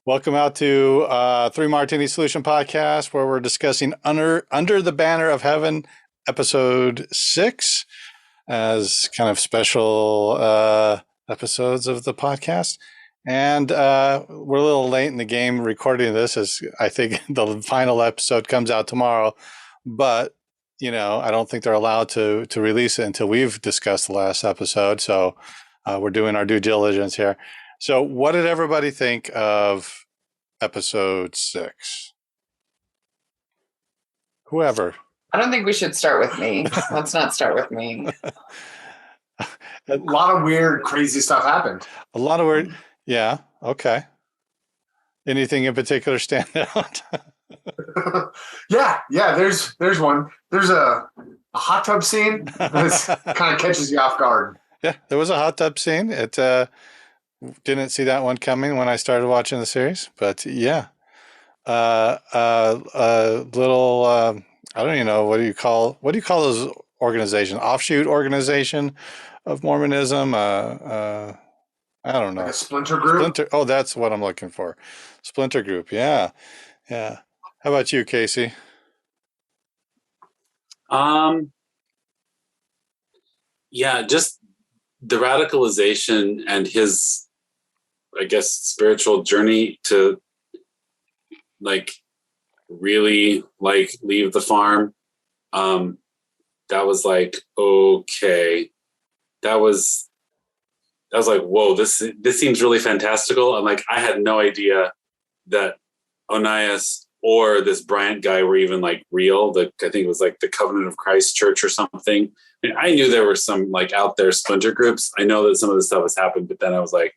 Welcome out to Three Martini Solution Podcast, where we're discussing Under the Banner of Heaven, episode 6, as kind of special episodes of the podcast. And we're a little late in the game recording this, as I think the final episode comes out tomorrow. But, you know, I don't think they're allowed to release it until we've discussed the last episode. So we're doing our due diligence here. So what did everybody think of episode 6? Whoever. I don't think we should start with me. Let's not start with me. A lot of weird, crazy stuff happened. A lot of weird. Yeah. Okay. Anything in particular stand out? Yeah. There's one. There's a hot tub scene that kind of catches you off guard. Yeah, there was a hot tub scene. It didn't see that one coming when I started watching the series, but yeah, little. I don't even know, what do you call those organizations? Offshoot organization of Mormonism. I don't know. Like a splinter group. Oh, that's what I'm looking for. Splinter group. Yeah. How about you, Casey? Yeah, just the radicalization and his, I guess, spiritual journey to really leave the farm. That was like, okay. That was like, whoa, this seems really fantastical. I'm like, I had no idea that Onias or this Bryant guy were even real. I think it was the Covenant of Christ Church or something. I mean, I knew there were some out there splinter groups. I know that some of this stuff has happened, but then I was like,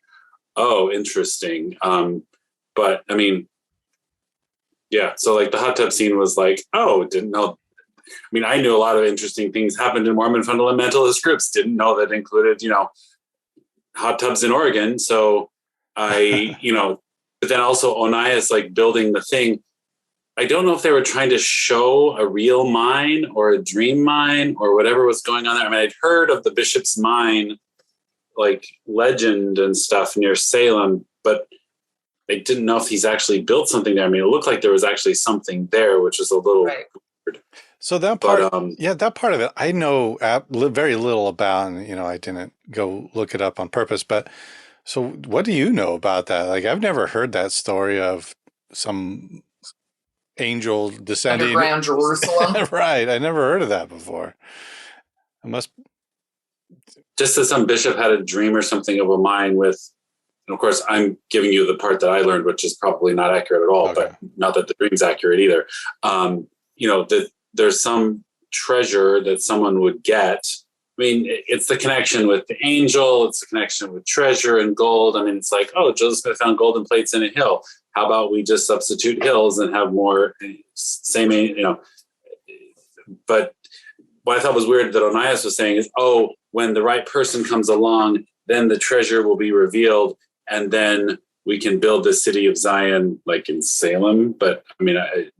oh, interesting. But I mean, yeah. So the hot tub scene was oh, didn't know. I mean, I knew a lot of interesting things happened in Mormon fundamentalist groups. Didn't know that included, hot tubs in Oregon. So I, but then also Onias building the thing. I don't know if they were trying to show a real mine or a dream mine or whatever was going on there. I mean, I'd heard of the Bishop's Mine, legend and stuff near Salem, but I didn't know if he's actually built something there. I mean, it looked like there was actually something there, which was a little weird. So that part, that part of it, I know very little about, and, I didn't go look it up on purpose, but so what do you know about that? I've never heard that story of some angel descending. Underground Jerusalem. Right. I never heard of that before. I must. Just that some bishop had a dream or something of a mine with, and of course, I'm giving you the part that I learned, which is probably not accurate at all, but not that the dream's accurate either. That there's some treasure that someone would get. I mean, it's the connection with the angel. It's the connection with treasure and gold. I mean, it's oh, Joseph found golden plates in a hill. How about we just substitute hills and have more But what I thought was weird that Onias was saying is, oh, when the right person comes along, then the treasure will be revealed, and then we can build the city of Zion in Salem. But I mean, I'm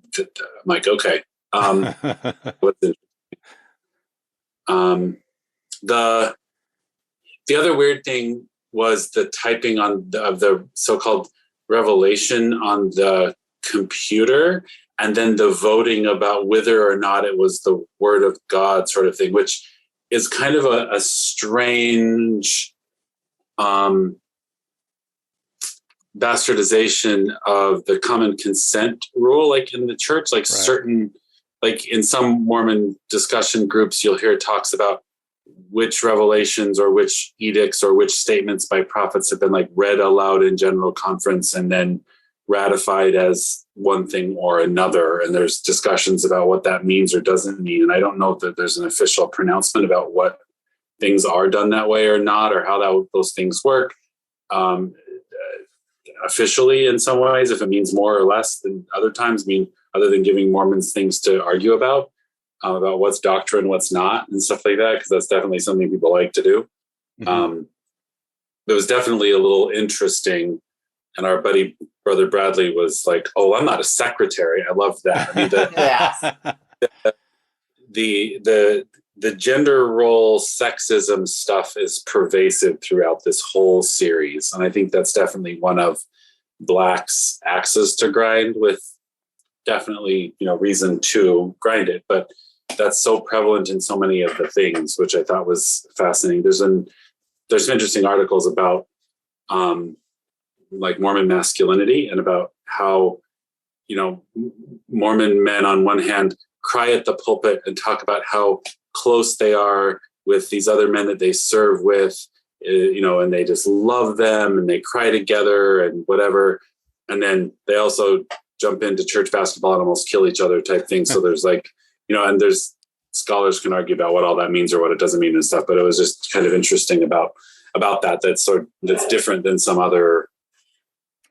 like, okay. What's interesting? The other weird thing was the typing of the so-called revelation on the computer, and then the voting about whether or not it was the word of God sort of thing, which is kind of a strange bastardization of the common consent rule, in the church, right. Certain, in some Mormon discussion groups, you'll hear talks about which revelations or which edicts or which statements by prophets have been read aloud in general conference and then ratified as one thing or another. And there's discussions about what that means or doesn't mean. And I don't know that there's an official pronouncement about what things are done that way or not, or how those things work officially in some ways, if it means more or less than other times. I mean, other than giving Mormons things to argue about what's doctrine, what's not, and stuff like that, because that's definitely something people like to do. Mm-hmm. It was definitely a little interesting. And our buddy, Brother Bradley, was like, oh, I'm not a secretary. I love that. I mean, the gender role sexism stuff is pervasive throughout this whole series. And I think that's definitely one of Black's axes to grind, with definitely, reason to grind it. But that's so prevalent in so many of the things, which I thought was fascinating. There's some interesting articles about like Mormon masculinity, and about how, Mormon men on one hand cry at the pulpit and talk about how close they are with these other men that they serve with, and they just love them and they cry together and whatever. And then they also jump into church basketball and almost kill each other type thing. So there's like, and there's scholars can argue about what all that means or what it doesn't mean and stuff, but it was just kind of interesting about that. That's different than some other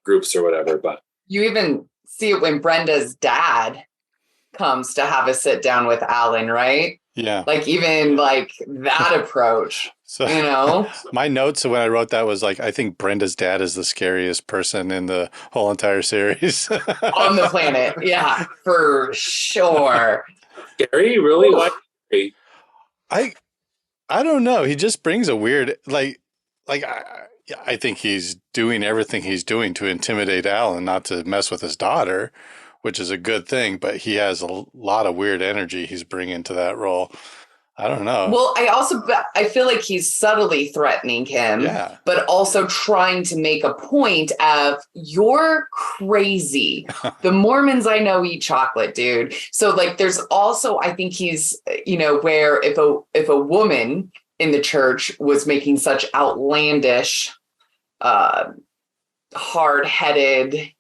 groups or whatever. But you even see it when Brenda's dad comes to have a sit down with Alan, right? Yeah. Like even like that approach, so, my notes when I wrote that was like, I think Brenda's dad is the scariest person in the whole entire series. On the planet. Yeah, for sure. Scary? Really? Why? I don't know. He just brings a weird, I think he's doing everything he's doing to intimidate Alan, not to mess with his daughter, which is a good thing, but he has a lot of weird energy he's bringing to that role. I don't know. Well, I feel like he's subtly threatening him, but also trying to make a point of, you're crazy. The Mormons I know eat chocolate, dude. So like, there's also, I think he's, where if a woman in the church was making such outlandish, hard-headed,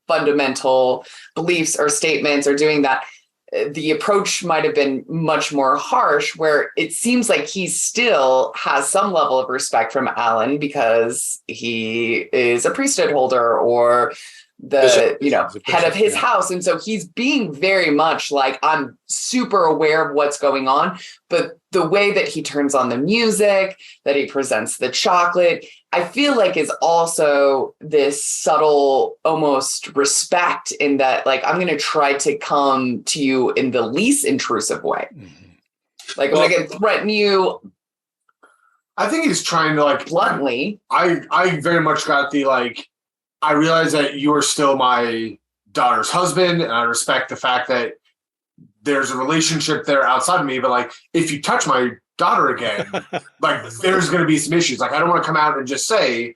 fundamental beliefs or statements, or doing that, the approach might have been much more harsh, where it seems like he still has some level of respect from Alan because he is a priesthood holder or the head of his house. And so he's being very much like, I'm super aware of what's going on, but the way that he turns on the music, that he presents the chocolate, I feel like is also this subtle, almost respect in that, like, I'm going to try to come to you in the least intrusive way. Mm-hmm. Like, I'm going to threaten you. I think he's trying to, like, bluntly. I very much got the, like, I realize that you're still my daughter's husband, and I respect the fact that there's a relationship there outside of me, but like, if you touch my daughter again, like, there's going to be some issues. Like, I don't want to come out and just say,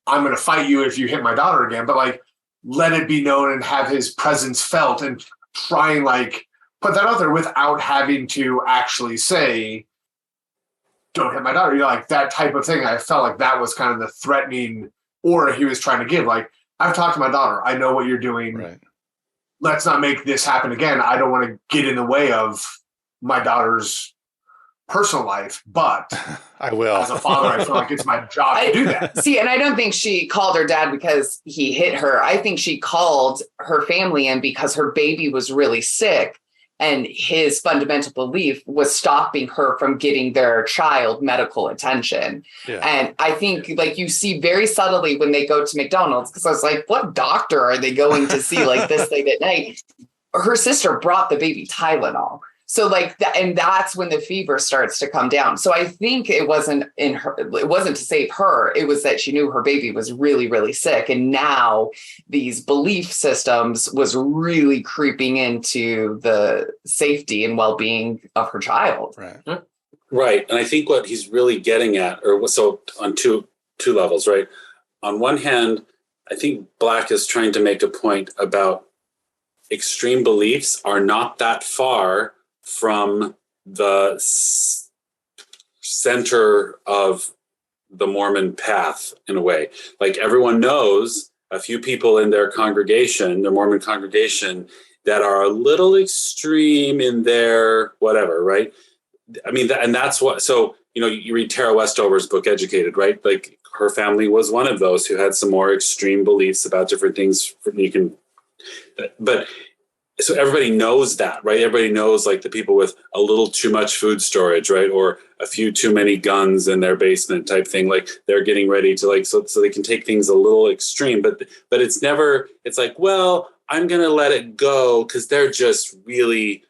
I'm going to fight you if you hit my daughter again, but like, let it be known and have his presence felt, and try and like put that out there without having to actually say, don't hit my daughter. Like, that type of thing. I felt like that was kind of the threatening aura he was trying to give. Like, I've talked to my daughter. I know what you're doing. Right. Let's not make this happen again. I don't want to get in the way of my daughter's personal life, but I will. As a father, I feel like it's my job to do that. See, and I don't think she called her dad because he hit her. I think she called her family in because her baby was really sick, and his fundamental belief was stopping her from getting their child medical attention. Yeah. And I think, like, you see very subtly when they go to McDonald's, because I was like, what doctor are they going to see like this late at night? Her sister brought the baby Tylenol. So like that, and that's when the fever starts to come down. So I think it wasn't to save her. It was that she knew her baby was really, really sick. And now these belief systems was really creeping into the safety and well-being of her child. Right. Right. And I think what he's really getting at, or so on two levels, right? On one hand, I think Black is trying to make a point about extreme beliefs are not that far from the center of the Mormon path in a way. Like, everyone knows a few people in their congregation, their Mormon congregation, that are a little extreme in their whatever, right? I mean, and that's what, so, you read Tara Westover's book, Educated, right? Like, her family was one of those who had some more extreme beliefs about different things. But so everybody knows that, right? Everybody knows, like, the people with a little too much food storage, right? Or a few too many guns in their basement type thing. Like, they're getting ready to, like, so they can take things a little extreme, but it's never, it's like, well, I'm going to let it go because they're just really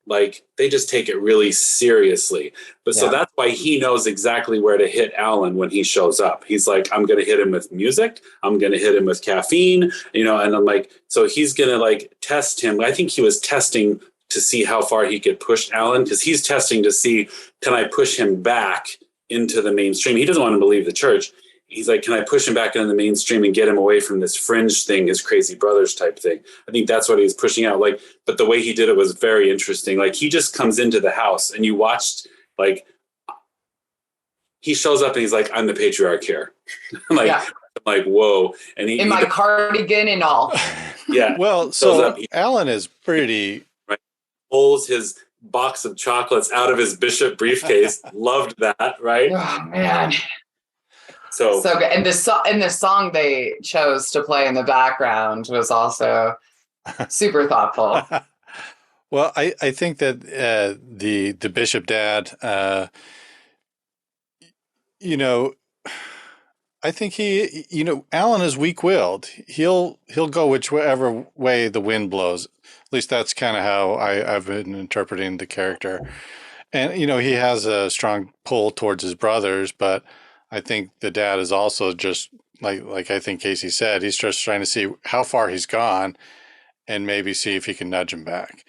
like they just take it really seriously. But so that's why he knows exactly where to hit Alan when he shows up. He's like, I'm going to hit him with music. I'm going to hit him with caffeine, and I'm like, so he's going to like test him. I think he was testing to see how far he could push Alan, because he's testing to see, can I push him back into the mainstream? He doesn't want him to leave the church. He's like, can I push him back into the mainstream and get him away from this fringe thing, his crazy brothers type thing? I think that's what he's pushing out. Like, but the way he did it was very interesting. Like, he just comes into the house and you watched, like, he shows up and he's like, I'm the patriarch here. Like, whoa. And he, in my cardigan and all. Yeah. Well, so Alan is pretty. Right. Pulls his box of chocolates out of his bishop briefcase. Loved that, right? Oh, man. So good. And the song they chose to play in the background was also super thoughtful. Well, I think that the bishop dad, I think Alan is weak-willed. He'll go whichever way the wind blows. At least that's kind of how I've been interpreting the character. And, he has a strong pull towards his brothers, but I think the dad is also just like I think Casey said, he's just trying to see how far he's gone and maybe see if he can nudge him back,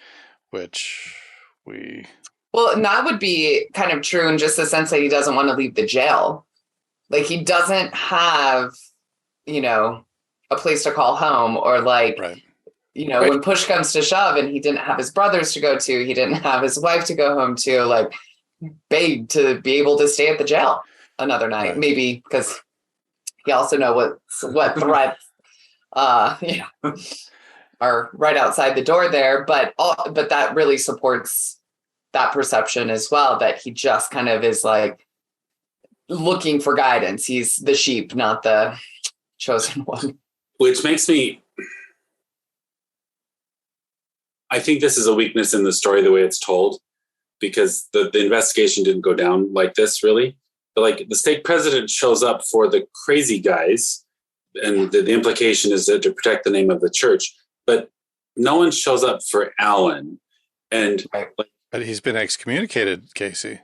Well, and that would be kind of true in just the sense that he doesn't want to leave the jail. Like, he doesn't have, a place to call home, or like, right. When push comes to shove and he didn't have his brothers to go to, he didn't have his wife to go home to, like, begged to be able to stay at the jail another night, right. Maybe because you also know what threats are right outside the door there, but that really supports that perception as well, that he just kind of is like looking for guidance. He's the sheep, not the chosen one. Which makes me, I think this is a weakness in the story, the way it's told, because the investigation didn't go down like this, really. But like, the stake president shows up for the crazy guys, and the implication is that to protect the name of the church, but no one shows up for Alan. And but he's been excommunicated, Casey.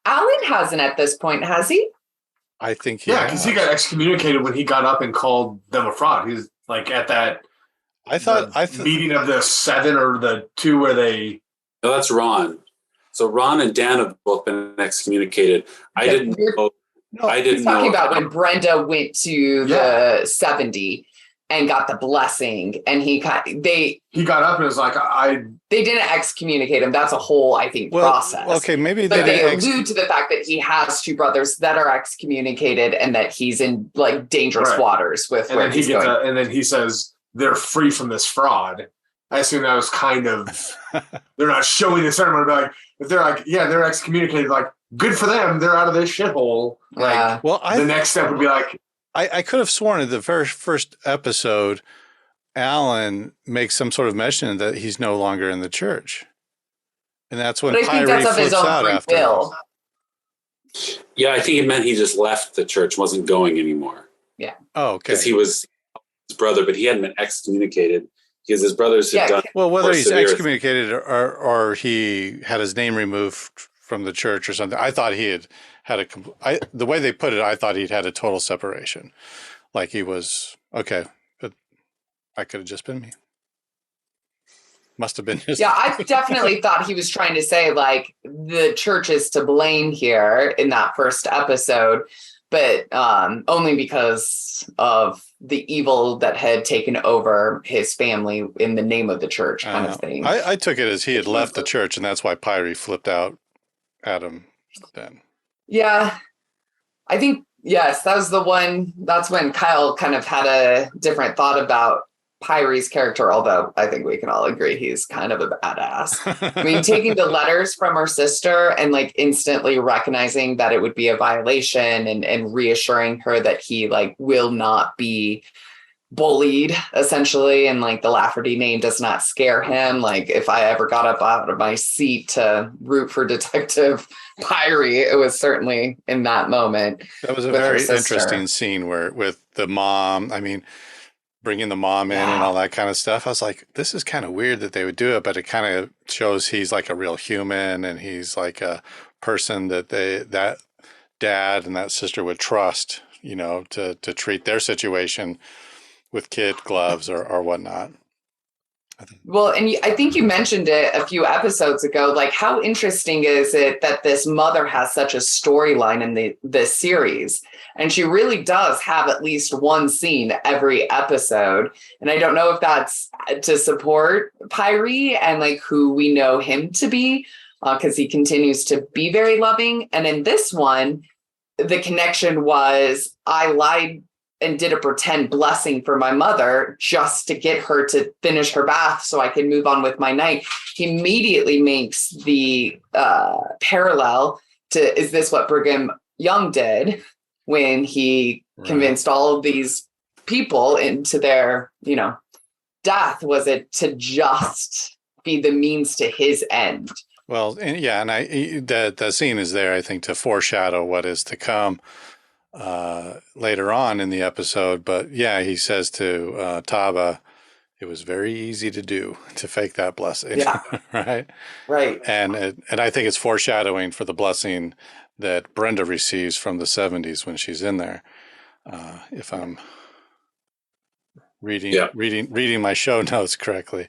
Alan hasn't at this point, has he? I think he because he got excommunicated when he got up and called them a fraud. He was like at that meeting of the 7 or the 2 where they... No, that's Ron. So Ron and Dan have both been excommunicated. I didn't know. He's talking about when Brenda went to the 70 and got the blessing, and he got up and was like, they didn't excommunicate him. That's a whole, I think, process. Okay, maybe they allude to the fact that he has 2 brothers that are excommunicated and that he's in like dangerous waters with. And then he gets and then he says they're free from this fraud. I assume that was kind of they're not showing the ceremony, but like if they're like, they're excommunicated, like good for them, they're out of this shithole. Like, the next step would be like, I could have sworn in the first episode, Alan makes some sort of mention that he's no longer in the church, and that's when Pyrie flips out after. Yeah, I think it meant he just left the church, wasn't going anymore. Yeah. Oh, okay. Because he was his brother, but he hadn't been excommunicated. Because his brothers had done. Well, whether he's excommunicated or he had his name removed from the church or something, I thought he had the way they put it, I thought he'd had a total separation. Like he was, okay, but I could have just been me. Must have been just. Yeah, I definitely thought he was trying to say, like, the church is to blame here in that first episode, but only because of the evil that had taken over his family in the name of the church kind of thing. I took it as he had left the church, and that's why Pyrie flipped out at him then. Yeah. I think, yes, that was the one. That's when Kyle kind of had a different thought about Pyrie's character, although I think we can all agree he's kind of a badass. I mean, taking the letters from her sister and like instantly recognizing that it would be a violation and reassuring her that he like will not be bullied essentially. And like the Lafferty name does not scare him. Like if I ever got up out of my seat to root for Detective Pyrie, it was certainly in that moment. That was a very interesting scene with the mom. I mean, bringing the mom in and all that kind of stuff. I was like, this is kind of weird that they would do it, but it kind of shows he's like a real human and he's like a person that that dad and that sister would trust, you know, to treat their situation with kid gloves or whatnot. Well, and I think you mentioned it a few episodes ago, like how interesting is it that this mother has such a storyline in this series? And she really does have at least one scene every episode. And I don't know if that's to support Pyrie and like who we know him to be, because he continues to be very loving. And in this one, the connection was I lied and did a pretend blessing for my mother just to get her to finish her bath so I can move on with my night. He immediately makes the parallel to, is this what Brigham Young did when he convinced all of these people into their, you know, death? Was it to just be the means to his end? Well, and the scene is there, I think, to foreshadow what is to come later on in the episode. But yeah, he says to Taba, it was very easy to do, to fake that blessing. Yeah. Right. And I think it's foreshadowing for the blessing that Brenda receives from the 70s when she's in there. If I'm reading my show notes correctly.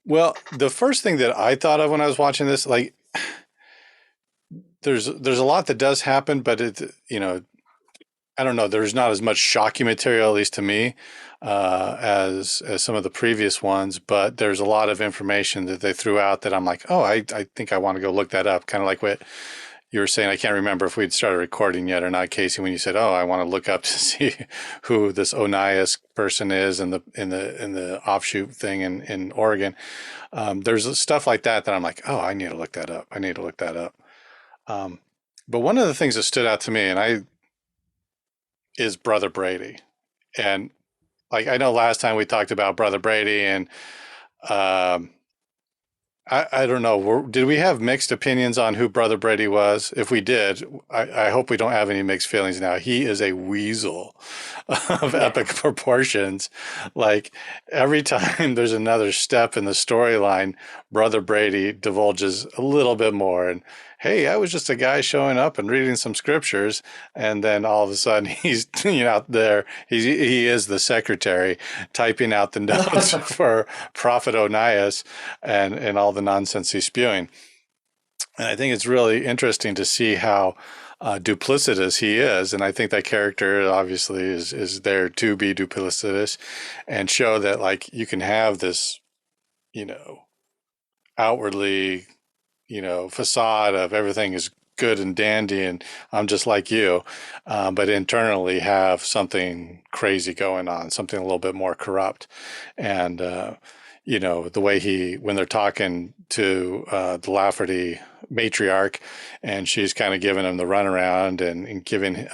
Well, the first thing that I thought of when I was watching this, like, there's a lot that does happen, but it, you know, I don't know, there's not as much shocking material, at least to me, as some of the previous ones, but there's a lot of information that they threw out that I'm like, oh, I think I want to go look that up. Kind of like what you were saying. I can't remember if we'd started recording yet or not, Casey, when you said, oh, I want to look up to see who this Onias person is in the offshoot thing in Oregon. There's stuff like that I'm like, oh, I need to look that up. But one of the things that stood out to me is Brother Brady. And like, I know last time we talked about Brother Brady and, I don't know. Did we have mixed opinions on who Brother Brady was? If we did, I hope we don't have any mixed feelings now. He is a weasel of epic proportions. Like every time there's another step in the storyline, Brother Brady divulges a little bit more. And hey, I was just a guy showing up and reading some scriptures. And then all of a sudden he's, you know, out there, he is the secretary typing out the notes for Prophet Onias and all the nonsense he's spewing. And I think it's really interesting to see how duplicitous he is. And I think that character obviously is there to be duplicitous and show that like you can have this, you know, outwardly, you know, facade of everything is good and dandy and I'm just like you, but internally have something crazy going on, something a little bit more corrupt. And, you know, the way when they're talking to the Lafferty matriarch and she's kind of giving him the runaround and giving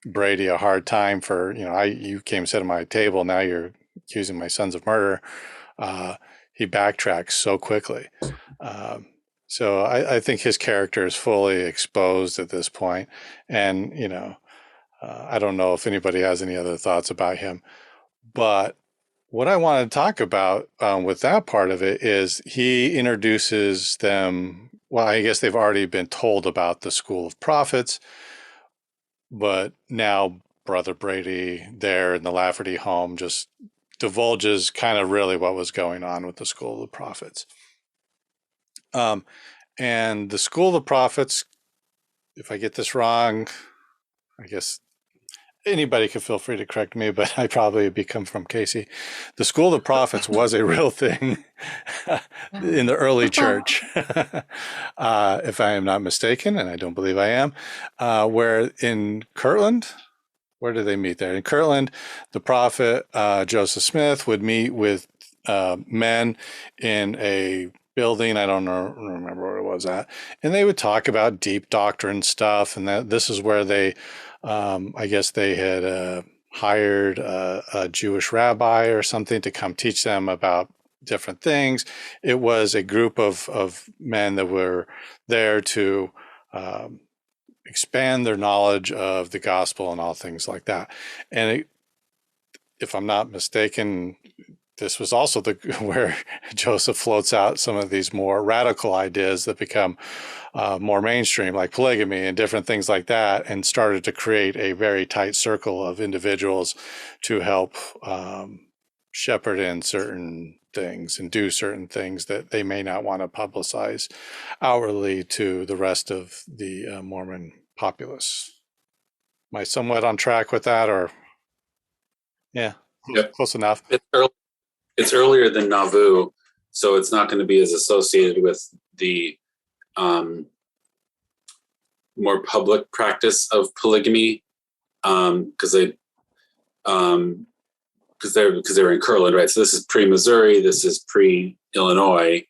Brady a hard time for, you know, you came sit at my table, now you're accusing my sons of murder. He backtracks so quickly. So I think his character is fully exposed at this point. And, you know, I don't know if anybody has any other thoughts about him. But what I want to talk about with that part of it is he introduces them. Well, I guess they've already been told about the School of Prophets. But now Brother Brady there in the Lafferty home just divulges kind of really what was going on with the School of the Prophets. And the School of the Prophets, if I get this wrong, I guess anybody can feel free to correct me, but I probably become from Casey. The School of the Prophets was a real thing in the early church, if I am not mistaken, and I don't believe I am, where in Kirtland, where do they meet there? In Kirtland, the prophet Joseph Smith would meet with men in a building. I don't remember where it was at. And they would talk about deep doctrine stuff. And that this is where they, I guess they had hired a Jewish rabbi or something to come teach them about different things. It was a group of men that were there to expand their knowledge of the gospel and all things like that. And if I'm not mistaken, this was also where Joseph floats out some of these more radical ideas that become more mainstream, like polygamy and different things like that, and started to create a very tight circle of individuals to help shepherd in certain things and do certain things that they may not want to publicize outwardly to the rest of the Mormon populace. Am I somewhat on track with that, or? Yeah, yep. Close enough. It's earlier than Nauvoo, so it's not going to be as associated with the more public practice of polygamy, because they were in Kirtland, right? So this is pre-Missouri, this is pre-Illinois,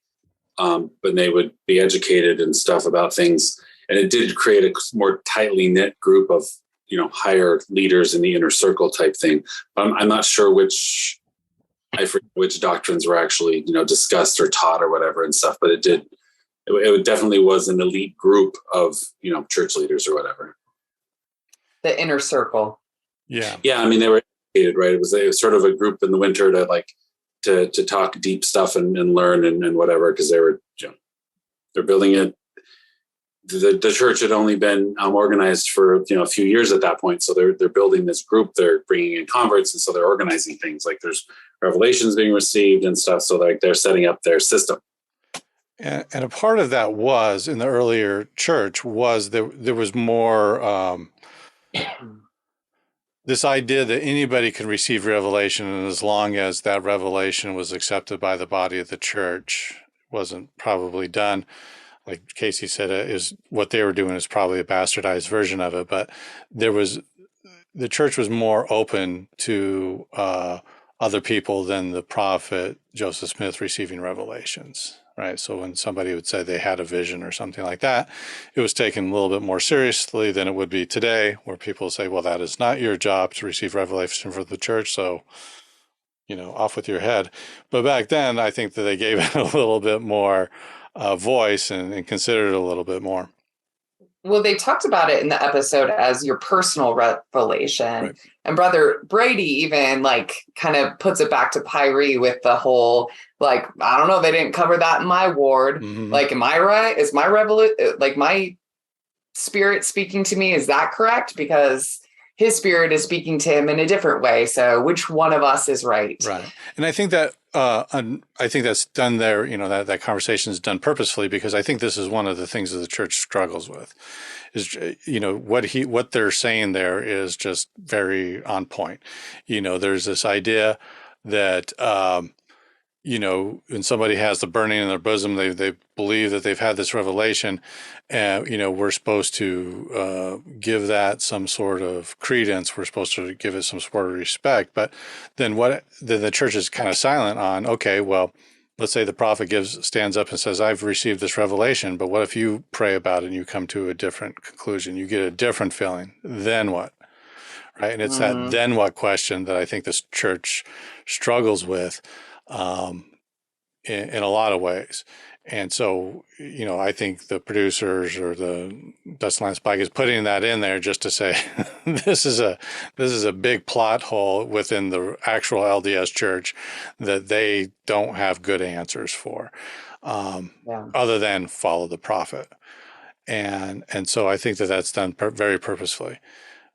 but they would be educated and stuff about things, and it did create a more tightly knit group of higher leaders in the inner circle type thing. I'm not sure which doctrines were actually discussed or taught or whatever and stuff, but it definitely was an elite group of church leaders or whatever. The inner circle. Yeah. I mean, they were educated, right? It was sort of a group in the winter to talk deep stuff and learn and whatever, because they're building it. The church had only been organized for a few years at that point, so they're building this group. They're bringing in converts, and so they're organizing things. Like there's revelations being received and stuff. So they're setting up their system. And a part of that was in the earlier church was there was more this idea that anybody could receive revelation, and as long as that revelation was accepted by the body of the church, wasn't probably done. Like Casey said, is what they were doing is probably a bastardized version of it, but the church was more open to other people than the prophet Joseph Smith receiving revelations, right? So when somebody would say they had a vision or something like that, it was taken a little bit more seriously than it would be today, where people say, well, that is not your job to receive revelation from the church, so off with your head. But back then, I think that they gave it a little bit more voice and considered it a little bit more. Well, they talked about it in the episode as your personal revelation. Right. And Brother Brady even kind of puts it back to Pyrie with the whole, I don't know, they didn't cover that in my ward. Mm-hmm. Am I right? Is my my spirit speaking to me? Is that correct? Because his spirit is speaking to him in a different way. So which one of us is right? Right. And I think that that's done there, that conversation is done purposefully, because I think this is one of the things that the church struggles with is, what they're saying there is just very on point. There's this idea that, when somebody has the burning in their bosom, they believe that they've had this revelation, and, we're supposed to give that some sort of credence. We're supposed to give it some sort of respect. But then the church is kind of silent on, okay, well, let's say the prophet stands up and says, I've received this revelation, but what if you pray about it and you come to a different conclusion? You get a different feeling. Then what? Right? And it's that then what question that I think this church struggles with in a lot of ways. And so, I think the producers or the Dustin Lance Pike is putting that in there just to say this is a big plot hole within the actual LDS church that they don't have good answers for, other than follow the prophet. And so I think that that's done very purposefully.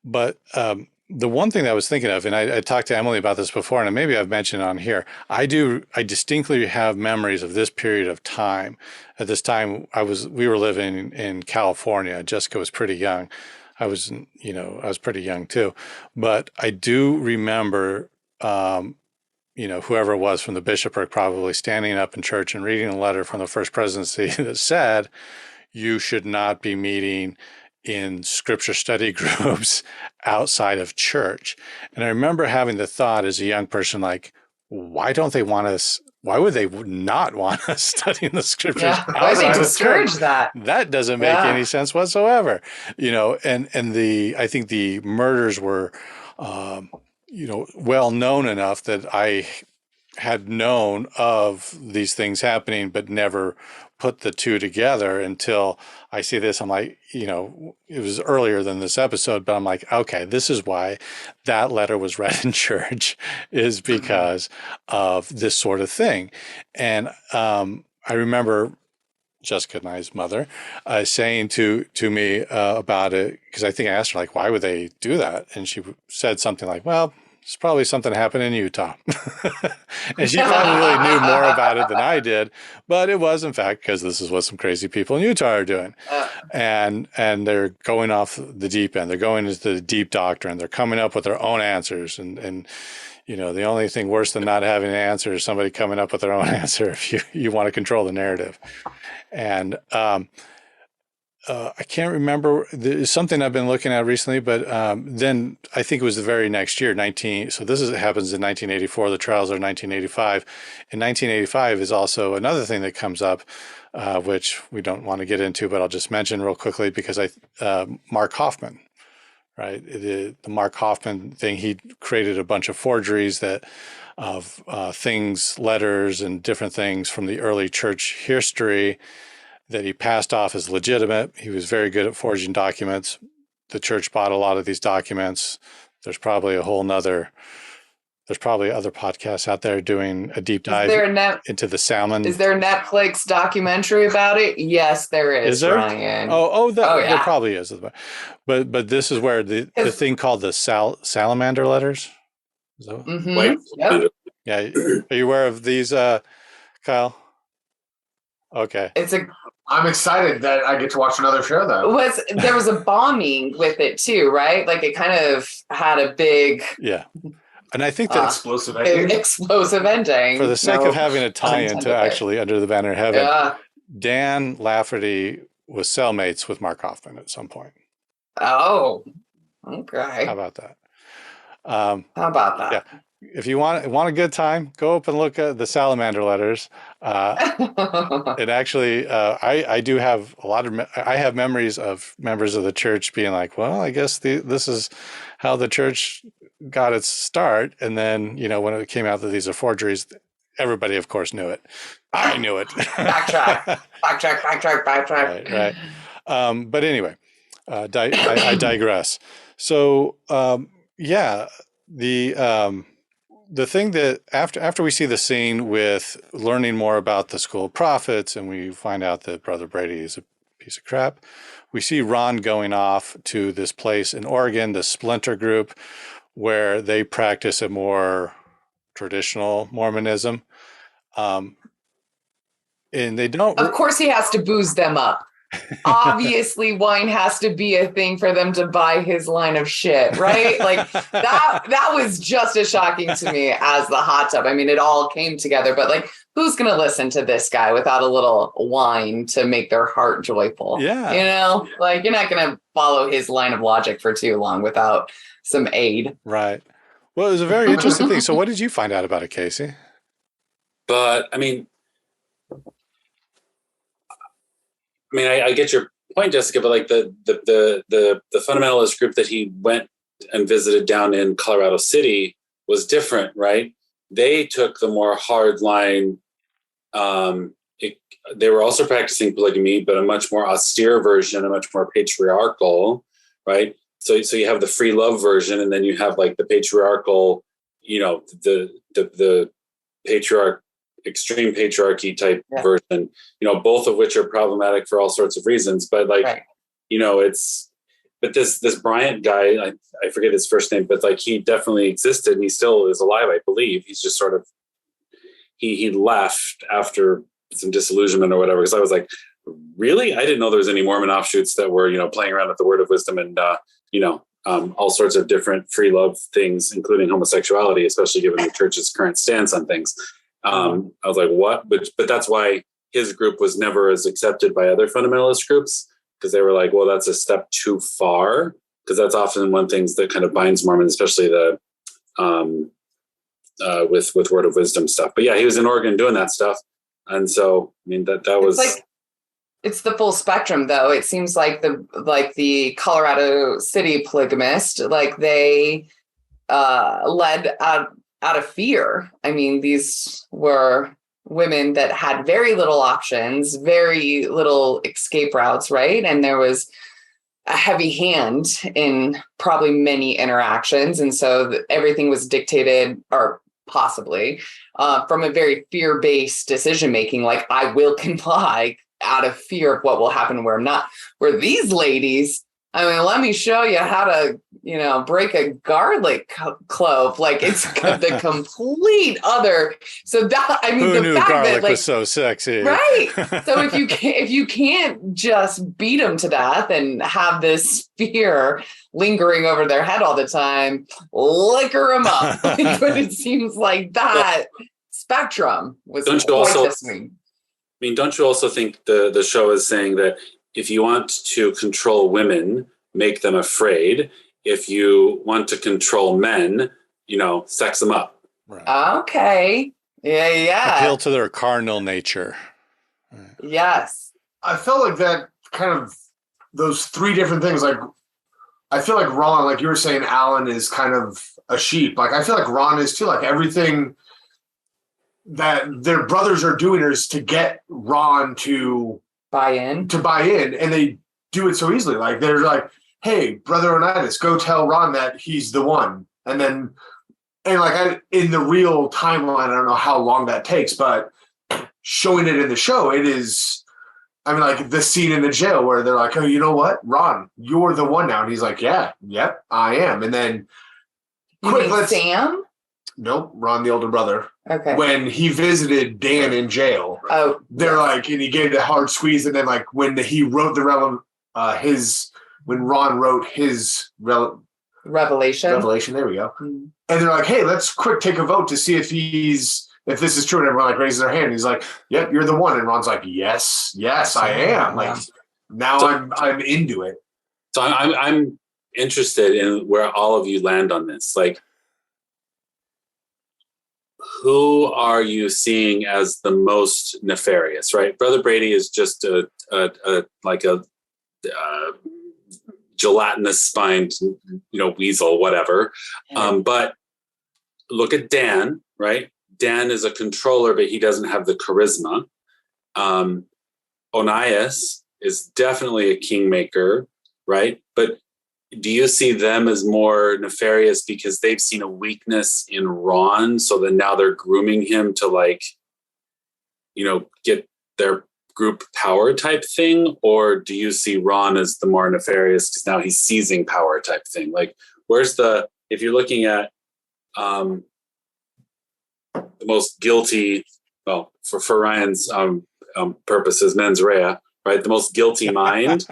But the one thing that I was thinking of, and I talked to Emily about this before, and maybe I've mentioned on here, I distinctly have memories of this period of time. At this time, we were living in California. Jessica was pretty young. I was pretty young too. But I do remember, whoever it was from the bishopric probably standing up in church and reading a letter from the First Presidency that said, you should not be meeting in scripture study groups outside of church. And I remember having the thought as a young person, why don't they want us? Why would they not want us studying the scriptures? Yeah, why they discourage that? That doesn't make any sense whatsoever. And I think the murders were, well known enough that I had known of these things happening, but never put the two together until I see this. I'm like, it was earlier than this episode, but I'm like, okay, this is why that letter was read in church, is because of this sort of thing. And I remember Jessica and I's mother saying to me about it, because I think I asked her, like, why would they do that? And she said something like, well, it's probably something happened in Utah. And she probably really knew more about it than I did. But it was, in fact, because this is what some crazy people in Utah are doing. And they're going off the deep end. They're going into the deep doctrine. They're coming up with their own answers. And the only thing worse than not having an answer is somebody coming up with their own answer if you want to control the narrative. And I can't remember. There's something I've been looking at recently, but then I think it was the very next year, so this happens in 1984. The trials are 1985. In 1985 is also another thing that comes up, which we don't want to get into, but I'll just mention real quickly because Mark Hoffman, right? The Mark Hoffman thing, he created a bunch of forgeries of things, letters, and different things from the early church history that he passed off as legitimate. He was very good at forging documents. The church bought a lot of these documents. There's probably other podcasts out there doing a deep dive into the salmon. Is there a Netflix documentary about it? Yes, there is. Is there? Ryan. Yeah. There probably is. But this is where the thing called the salamander letters. Yep. Yeah. Are you aware of these, Kyle? Okay. I'm excited that I get to watch another show, though. There was a bombing with it too, right? Like it kind of had a big... Yeah. And I think that explosive ending. For the sake of having a tie-in to actually Under the Banner of Heaven, Dan Lafferty was cellmates with Mark Hoffman at some point. Oh, okay. How about that? Yeah. If you want a good time, go up and look at the salamander letters. It actually, I do have I have memories of members of the church being like, well, I guess this is how the church got its start. And then, when it came out that these are forgeries, everybody, of course, knew it. I knew it. Backtrack. Right. But anyway, I digress. So, the thing that after we see the scene with learning more about the school of prophets and we find out that Brother Brady is a piece of crap, we see Ron going off to this place in Oregon, the Splinter Group, where they practice a more traditional Mormonism. And they don't... Of course he has to booze them up. Obviously wine has to be a thing for them to buy his line of shit, right? Like that was just as shocking to me as the hot tub. I mean, it all came together, but like, who's going to listen to this guy without a little wine to make their heart joyful? Yeah. Like you're not going to follow his line of logic for too long without some aid. Right. Well, it was a very interesting thing. So what did you find out about it, Casey? But I mean, I get your point, Jessica, but like the fundamentalist group that he went and visited down in Colorado City was different, right? They took the more hard line. They were also practicing polygamy, but a much more austere version, a much more patriarchal, right? So you have the free love version, and then you have like the patriarchal, the patriarch. Extreme patriarchy type version, both of which are problematic for all sorts of reasons. But but this Bryant guy, I forget his first name, but like he definitely existed and he still is alive, I believe. He's just sort of, he left after some disillusionment or whatever. Cause I was like, really? I didn't know there was any Mormon offshoots that were, playing around with the word of wisdom and, all sorts of different free love things, including homosexuality, especially given the church's current stance on things. I was like, what? But that's why his group was never as accepted by other fundamentalist groups, because they were like, well, that's a step too far, because that's often one of the things that kind of binds Mormons, especially the with word of wisdom stuff. But yeah, he was in Oregon doing that stuff. And so, that was... It's the full spectrum, though. It seems like the Colorado City polygamist, like they led out of fear. I mean, these were women that had very little options, very little escape routes, right? And there was a heavy hand in probably many interactions. And so everything was dictated, or possibly from a very fear-based decision-making, like I will comply out of fear of what will happen where I'm not. Where these ladies, I mean, let me show you how to, break a garlic clove. Like it's the complete other. So that, I mean, who the knew fact garlic that, like, was so sexy, right? So if you can't just beat them to death and have this fear lingering over their head all the time, liquor them up. But it seems like that spectrum was quite dismaying. I mean, don't you also think the show is saying that if you want to control women, make them afraid. If you want to control men, sex them up. Right. Okay. Yeah. Appeal to their carnal nature. Yes. I felt like that kind of those three different things. Like, I feel like Ron, like you were saying, Alan is kind of a sheep. Like, I feel like Ron is too. Like, everything that their brothers are doing is to get Ron to buy in, and they do it so easily. Like, they're like, hey, Brother Onitis, go tell Ron that he's the one. And then, in the real timeline, I don't know how long that takes, but showing it in the show, it is, like the scene in the jail where they're like, oh, you know what, Ron, you're the one now. And he's like, yep, I am. And then, Sam? Nope, Ron, the older brother. Okay. When he visited Dan in jail, they're like, and he gave the hard squeeze, and then like when he wrote when Ron wrote his revelation. There we go. Mm-hmm. And they're like, hey, let's quick take a vote to see if this is true. And everyone like raises their hand. He's like, yep, you're the one. And Ron's like, yes, I am. Like now I'm into it. So I'm interested in where all of you land on this. Like, who are you seeing as the most nefarious, right? Brother Brady is just a gelatinous spined, weasel, whatever. But look at Dan, right? Dan is a controller, but he doesn't have the charisma. Onias is definitely a kingmaker, right? But do you see them as more nefarious because they've seen a weakness in Ron, so that now they're grooming him to get their group power type thing? Or do you see Ron as the more nefarious because now he's seizing power type thing? Like, if you're looking at the most guilty, well, for Ryan's purposes, mens rea, right? The most guilty mind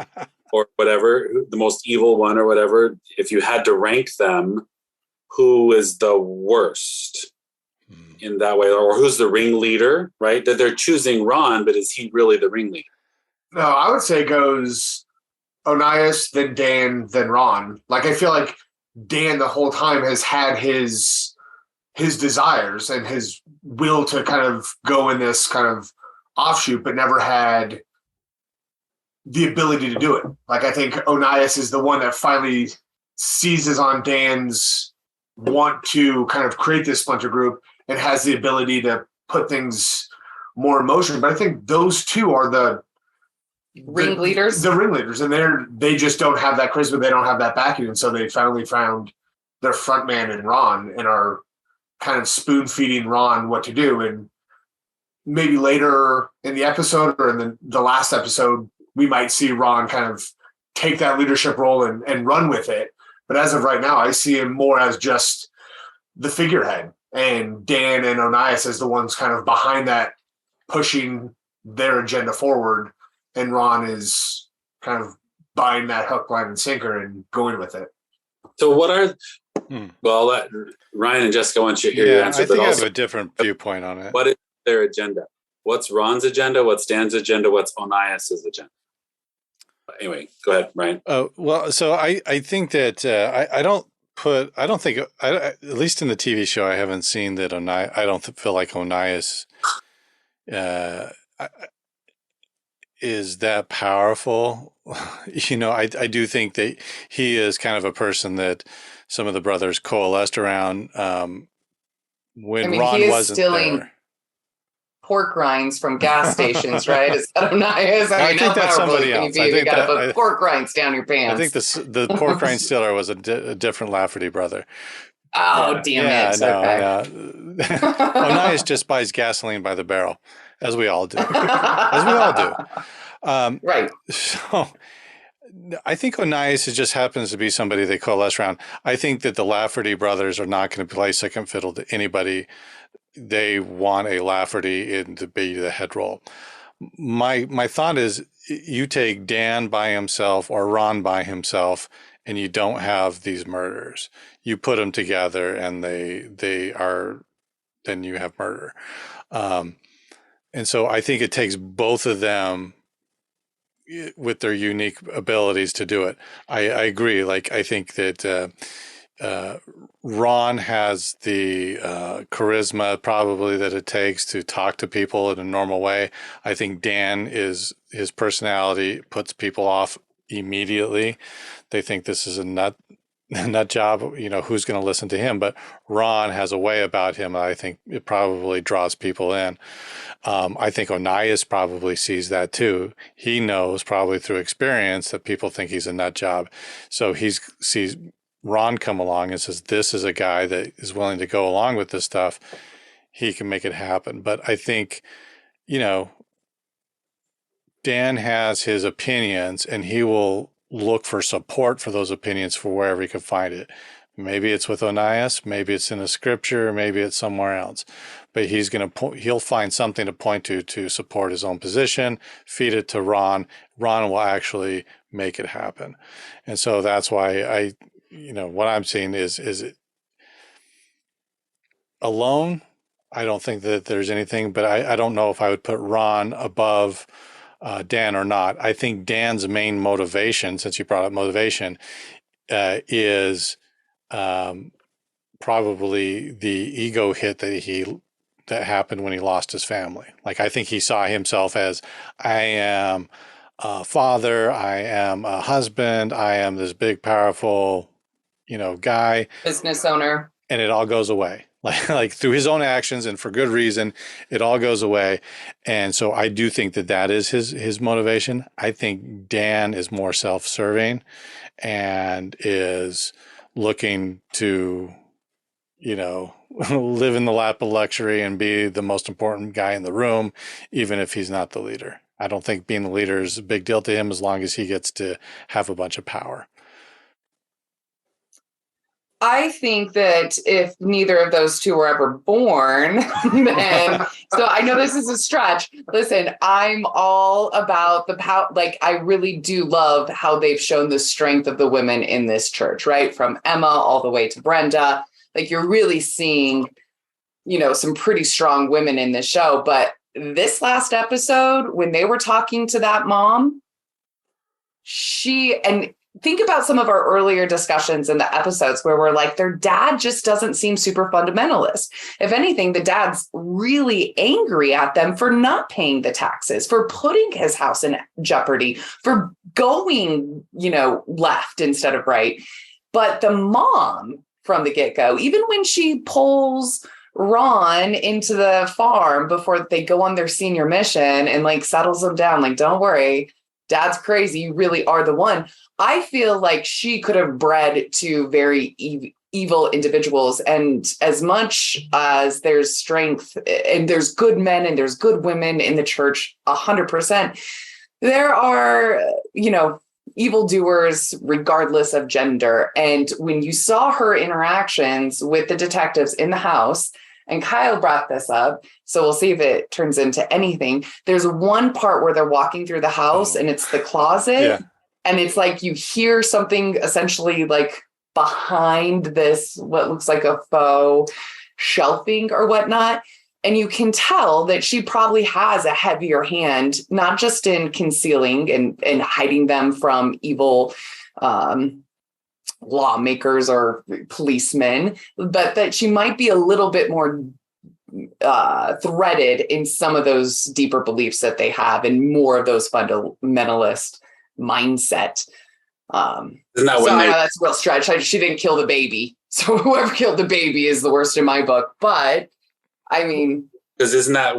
or whatever, the most evil one or whatever, if you had to rank them, who is the worst in that way? Or who's the ringleader, right? That they're choosing Ron, but is he really the ringleader? No, I would say it goes Onias, then Dan, then Ron. Like, I feel like Dan the whole time has had his desires and his will to kind of go in this kind of offshoot, but never had the ability to do it. Like, I think Onias is the one that finally seizes on Dan's want to kind of create this splinter group and has the ability to put things more in motion. But I think those two are the ringleaders. The ringleaders, and they just don't have that charisma. They don't have that backing, and so they finally found their front man in Ron and are kind of spoon feeding Ron what to do. And maybe later in the episode or in the last episode, we might see Ron kind of take that leadership role and run with it. But as of right now, I see him more as just the figurehead, and Dan and Onias as the ones kind of behind that, pushing their agenda forward. And Ron is kind of buying that hook, line, and sinker and going with it. So what are, well, Ryan and Jessica, I want you to hear your answer. I think I have a different viewpoint on it. What is their agenda? What's Ron's agenda? What's Dan's agenda? What's Onias's agenda? Anyway, go ahead, Ryan. Well, so I think that I don't think, at least in the TV show, I haven't seen that I don't feel like Onias is that powerful. I do think that he is kind of a person that some of the brothers coalesced around when Ron wasn't there. pork rinds from gas stations, right? Is that Onias? I mean, think that's somebody else. I you think got to put pork rinds down your pants. I think the pork rind stealer was a different Lafferty brother. Oh, damn it. Okay. No. Onias just buys gasoline by the barrel, as we all do. As we all do. Right. So I think Onias just happens to be somebody they coalesce around. I think that the Lafferty brothers are not going to play second fiddle to anybody. They want a Lafferty in to be the head role. My thought is you take Dan by himself or Ron by himself, and you don't have these murders. You put them together, and they are, then you have murder. And so I think it takes both of them with their unique abilities to do it. I agree. Like, I think that Ron has the charisma probably that it takes to talk to people in a normal way. I think Dan his personality puts people off immediately. They think this is a nut job, you know, who's going to listen to him? But Ron has a way about him. I think it probably draws people in. I think Onias probably sees that too. He knows probably through experience that people think he's a nut job. So he sees Ron come along and says, this is a guy that is willing to go along with this stuff. He can make it happen. But I think, you know, Dan has his opinions, and he will look for support for those opinions for wherever he can find it. Maybe it's with Onias, maybe it's in a scripture, maybe it's somewhere else. But he'll find something to point to support his own position, feed it to Ron. Ron will actually make it happen. And so that's why what I'm seeing is it alone. I don't think that there's anything, but I don't know if I would put Ron above Dan or not. I think Dan's main motivation, since you brought up motivation, is probably the ego hit that happened when he lost his family. Like, I think he saw himself as, I am a father, I am a husband, I am this big, powerful, guy, business owner, and it all goes away. Like through his own actions and for good reason, it all goes away. And so I do think that is his motivation. I think Dan is more self-serving and is looking to, live in the lap of luxury and be the most important guy in the room, even if he's not the leader. I don't think being the leader is a big deal to him as long as he gets to have a bunch of power. I think that if neither of those two were ever born, then, so I know this is a stretch. Listen, I'm all about the power. Like, I really do love how they've shown the strength of the women in this church, right? From Emma all the way to Brenda. Like, you're really seeing, some pretty strong women in this show. But this last episode, when they were talking to that mom, think about some of our earlier discussions in the episodes where we're like, their dad just doesn't seem super fundamentalist. If anything, the dad's really angry at them for not paying the taxes, for putting his house in jeopardy, for going, left instead of right. But the mom from the get-go, even when she pulls Ron into the farm before they go on their senior mission and settles them down, don't worry, Dad's crazy, you really are the one. I feel like she could have bred two very evil individuals. And as much as there's strength and there's good men and there's good women in the church, 100%, there are, evildoers regardless of gender. And when you saw her interactions with the detectives in the house, and Kyle brought this up, so we'll see if it turns into anything. There's one part where they're walking through the house and it's the closet. Yeah. And it's like you hear something essentially behind this, what looks like a faux shelving or whatnot. And you can tell that she probably has a heavier hand, not just in concealing and hiding them from evil lawmakers or policemen, but that she might be a little bit more threaded in some of those deeper beliefs that they have and more of those fundamentalist mindset. Isn't that so I know that's a real stretch. She didn't kill the baby. So whoever killed the baby is the worst in my book. But I mean, Because isn't that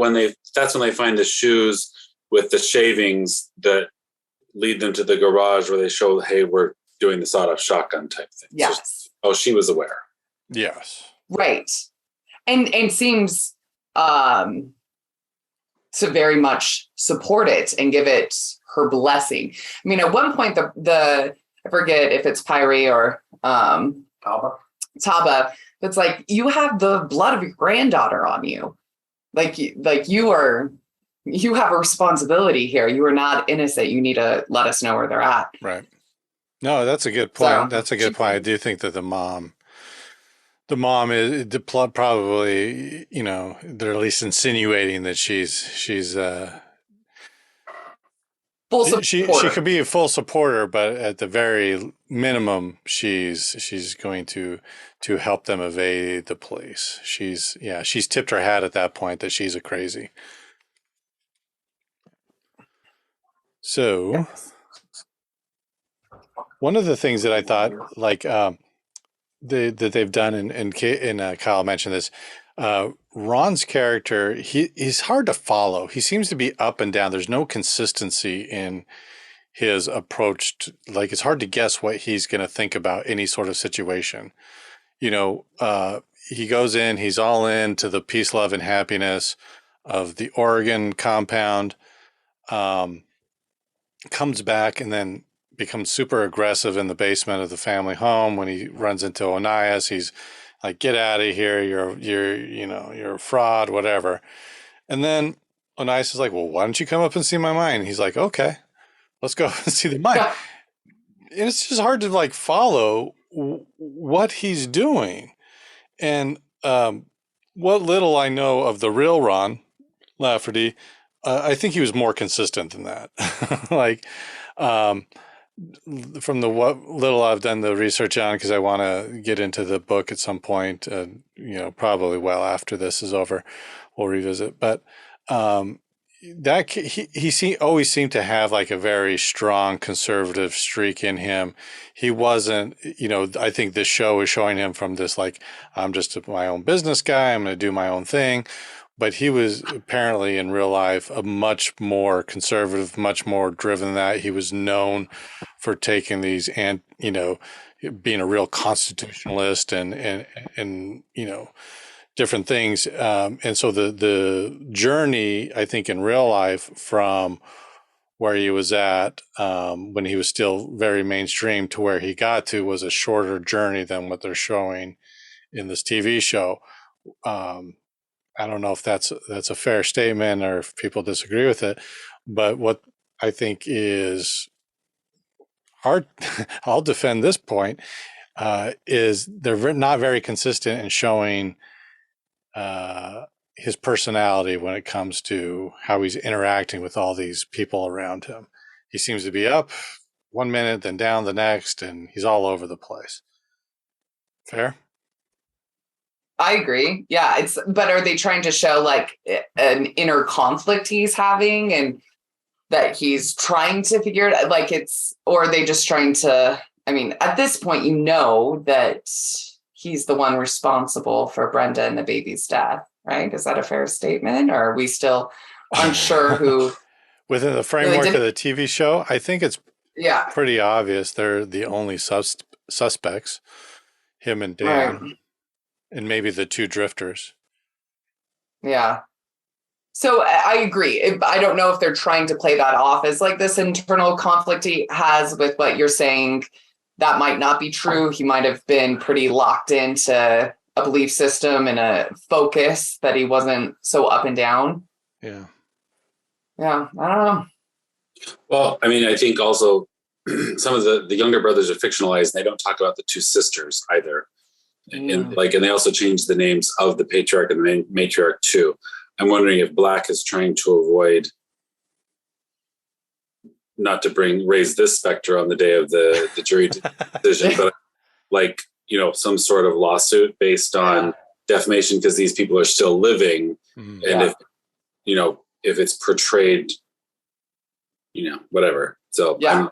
that's when they find the shoes with the shavings that lead them to the garage where they show, hey, we're doing the sawed-off shotgun type thing. Yes. So, she was aware. Yes. Right. And seems to very much support it and give it her blessing. I mean, at one point, the I forget if it's Pyrie or Taba, it's like, you have the blood of your granddaughter on you. Like you have a responsibility here. You are not innocent. You need to let us know where they're at. Right. No, that's a good point. That's a good point. I do think that the mom is probably, they're at least insinuating that she's full supporter. She could be a full supporter, but at the very minimum, she's going to help them evade the police. She's tipped her hat at that point that she's a crazy. So, yes. One of the things that I thought, that they've done, and Kyle mentioned this, Ron's character, he's hard to follow. He seems to be up and down. There's no consistency in his approach. It's hard to guess what he's going to think about any sort of situation. He goes in, he's all in to the peace, love, and happiness of the Oregon compound, comes back and then becomes super aggressive in the basement of the family home. When he runs into Onias, he's like, get out of here. You're a fraud, whatever. And then Onias is like, well, why don't you come up and see my mine? He's like, okay, let's go and see the mine. And it's just hard to follow what he's doing. And what little I know of the real Ron Lafferty, I think he was more consistent than that. From what little I've done the research on, because I want to get into the book at some point, probably well after this is over, we'll revisit. But he always seemed to have a very strong conservative streak in him. He wasn't, I think this show is showing him from this, I'm just my own business guy, I'm going to do my own thing. But he was apparently in real life a much more conservative, much more driven than that. He was known for taking these and, being a real constitutionalist and different things. And so the journey, I think, in real life from where he was at when he was still very mainstream to where he got to was a shorter journey than what they're showing in this TV show. I don't know if that's a fair statement or if people disagree with it, but what I think is hard, I'll defend this point, is they're not very consistent in showing his personality when it comes to how he's interacting with all these people around him. He seems to be up one minute, then down the next, and he's all over the place. Fair? I agree. Yeah. But are they trying to show an inner conflict he's having and that he's trying to figure it out? Or are they just trying to, at this point, that he's the one responsible for Brenda and the baby's death, right? Is that a fair statement? Or are we still unsure who? Within the framework of the TV show, I think it's pretty obvious they're the only suspects, him and Dan. Right. And maybe the two drifters. Yeah. So I agree. I don't know if they're trying to play that off as this internal conflict he has with what you're saying. That might not be true. He might have been pretty locked into a belief system and a focus that he wasn't so up and down. Yeah. Yeah. I don't know. Well, I think also some of the younger brothers are fictionalized. They don't talk about the two sisters either. And they also changed the names of the patriarch and the matriarch too. I'm wondering if Black is trying to avoid, not to raise this specter on the day of the jury decision, but some sort of lawsuit based on defamation because these people are still living, and if it's portrayed, whatever. So I'm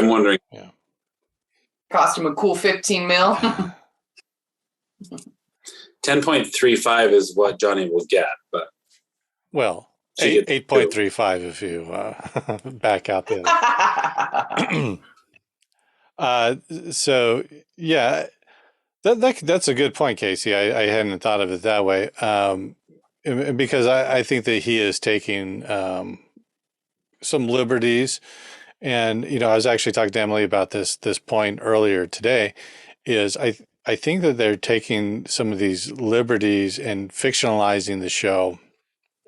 wondering. Yeah. Cost him a cool $15 million. 10.35 is what Johnny will get, but Well, She gets 8.35 if you back out the other. So yeah, that's a good point, Casey. I hadn't thought of it that way. Because I think that he is taking some liberties. And, I was actually talking to Emily about this point earlier today, is I think that they're taking some of these liberties and fictionalizing the show.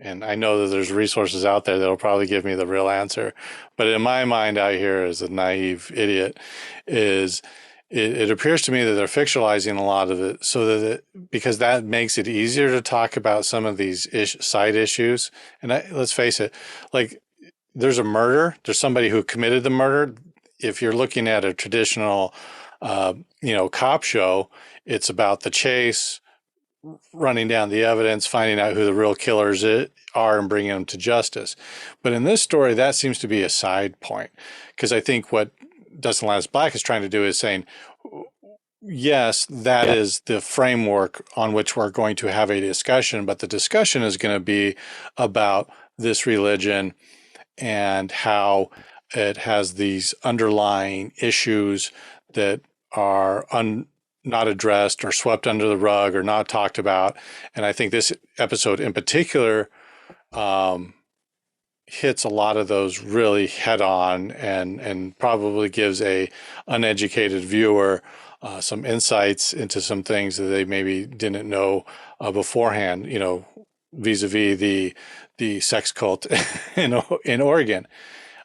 And I know that there's resources out there that'll probably give me the real answer. But in my mind out here as a naive idiot is it appears to me that they're fictionalizing a lot of it so that because that makes it easier to talk about some of these side issues. And let's face it, like there's a murder, there's somebody who committed the murder. If you're looking at a traditional, cop show, it's about the chase, running down the evidence, finding out who the real killers are and bringing them to justice. But in this story, that seems to be a side point, because I think what Dustin Lance Black is trying to do is saying, yes, that is the framework on which we're going to have a discussion, but the discussion is going to be about this religion and how it has these underlying issues that are not addressed or swept under the rug or not talked about. And I think this episode in particular hits a lot of those really head on and probably gives a uneducated viewer some insights into some things that they maybe didn't know beforehand, vis-a-vis the sex cult in Oregon.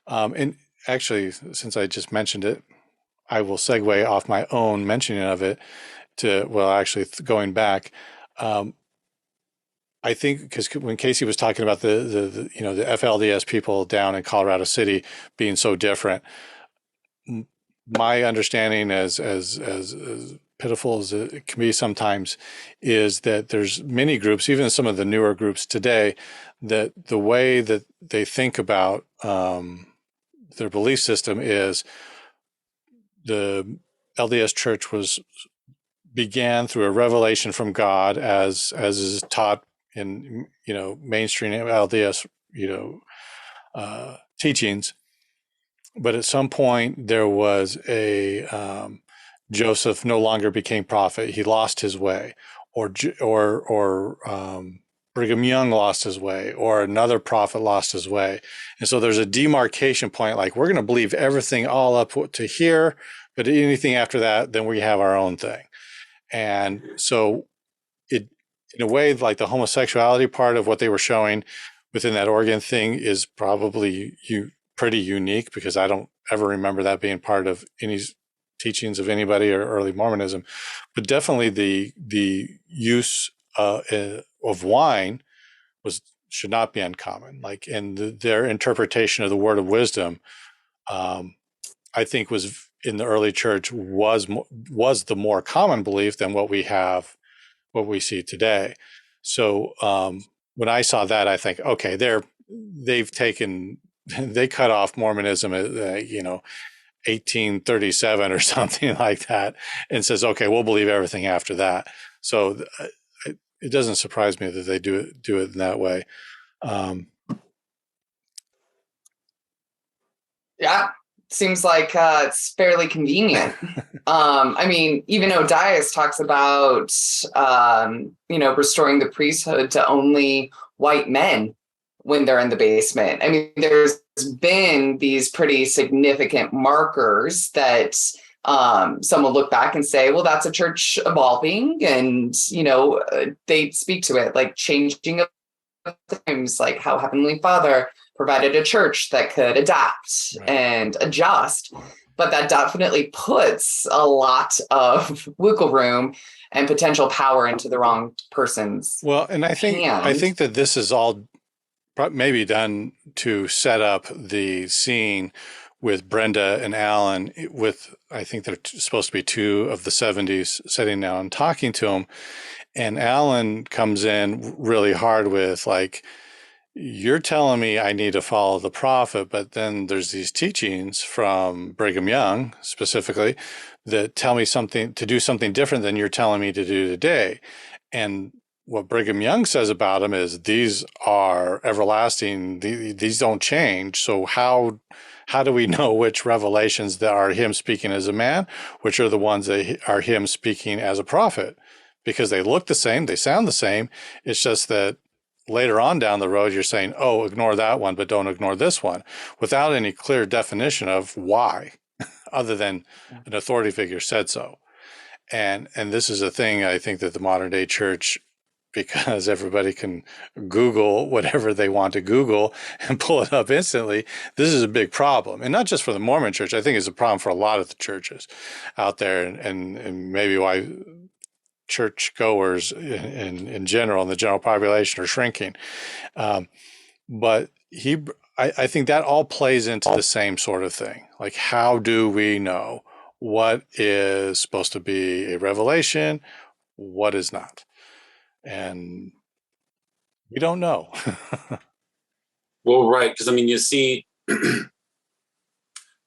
And actually, since I just mentioned it, I will segue off my own mentioning of it going back. I think because when Casey was talking about the FLDS people down in Colorado City being so different, my understanding, as pitiful as it can be sometimes, is that there's many groups, even some of the newer groups today, that the way that they think about their belief system is the LDS Church began through a revelation from God, as is taught in mainstream LDS teachings. But at some point there was a Joseph no longer became prophet; he lost his way, or Brigham Young lost his way, or another prophet lost his way. And so there's a demarcation point, like we're going to believe everything all up to here, but anything after that, then we have our own thing. And so it, in a way, like the homosexuality part of what they were showing within that Oregon thing is probably pretty unique, because I don't ever remember that being part of any teachings of anybody or early Mormonism. But definitely the use of wine should not be uncommon. Like, and their interpretation of the word of wisdom, I think was in the early church was the more common belief than what we see today. So when I saw that, I think, okay, they cut off Mormonism at 1837 or something like that, and says, okay, we'll believe everything after that. So it doesn't surprise me that they do it in that way. Yeah, seems like it's fairly convenient. I mean, even Odias talks about restoring the priesthood to only white men when they're in the basement. I mean, there's been these pretty significant markers that some will look back and say, well, that's a church evolving, and they speak to it like changing of times, like how Heavenly Father provided a church that could adapt and adjust. But that definitely puts a lot of wiggle room and potential power into the wrong person's and I think that this is all maybe done to set up the scene with Brenda and Alan, I think they're supposed to be two of the 70s sitting down and talking to him. And Alan comes in really hard with, like, you're telling me I need to follow the prophet, but then there's these teachings from Brigham Young specifically that tell me to do something different than you're telling me to do today. And what Brigham Young says about them is these are everlasting. These don't change. So how do we know which revelations that are him speaking as a man, which are the ones that are him speaking as a prophet? Because they look the same, they sound the same. It's just that later on down the road, you're saying, oh, ignore that one, but don't ignore this one, without any clear definition of why, other than an authority figure said so. And this is a thing I think that the modern day church, because everybody can Google whatever they want to Google and pull it up instantly, this is a big problem. And not just for the Mormon church, I think it's a problem for a lot of the churches out there, and maybe why churchgoers in general, in the general population, are shrinking. But I think that all plays into the same sort of thing. Like, how do we know what is supposed to be a revelation, what is not? And we don't know. Well, right. Because, I mean, you see,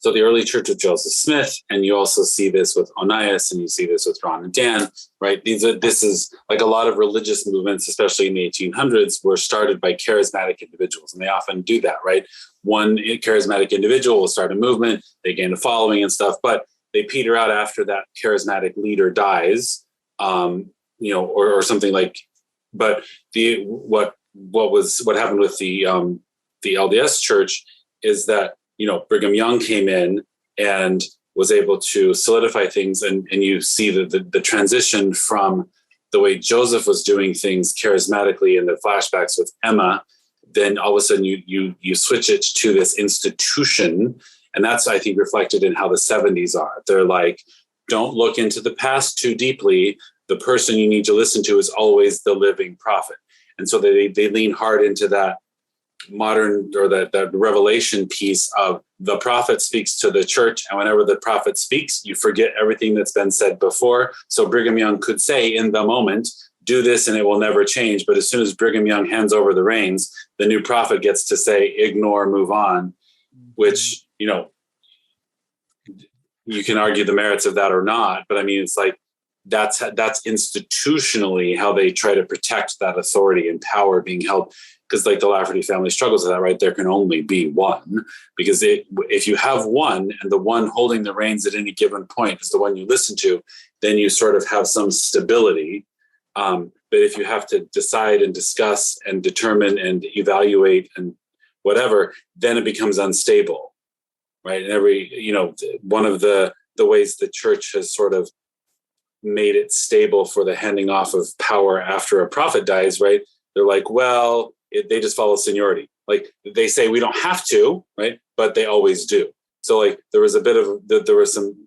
so the early church of Joseph Smith, and you also see this with Onias, and you see this with Ron and Dan, right? This is like a lot of religious movements, especially in the 1800s, were started by charismatic individuals. And they often do that, right? One charismatic individual will start a movement, they gain a following and stuff, but they peter out after that charismatic leader dies, or something like. But what happened with the LDS church is that, Brigham Young came in and was able to solidify things, and you see the transition from the way Joseph was doing things charismatically in the flashbacks with Emma. Then all of a sudden you switch it to this institution, and that's, I think, reflected in how the 70s are. They're like, don't look into the past too deeply. The person you need to listen to is always the living prophet. And so they lean hard into that modern, or that revelation piece of the prophet speaks to the church. And whenever the prophet speaks, you forget everything that's been said before. So Brigham Young could say in the moment, do this and it will never change. But as soon as Brigham Young hands over the reins, the new prophet gets to say, ignore, move on, which, you can argue the merits of that or not. But I mean, it's like, that's institutionally how they try to protect that authority and power being held. Because like the Lafferty family struggles with that, right? There can only be one, because if you have one and the one holding the reins at any given point is the one you listen to, then you sort of have some stability. But if you have to decide and discuss and determine and evaluate and whatever, then it becomes unstable, right? And one of the ways the church has sort of made it stable for the handing off of power after a prophet dies, right? They're like, well, they just follow seniority. Like they say we don't have to, right? But they always do. So like there was some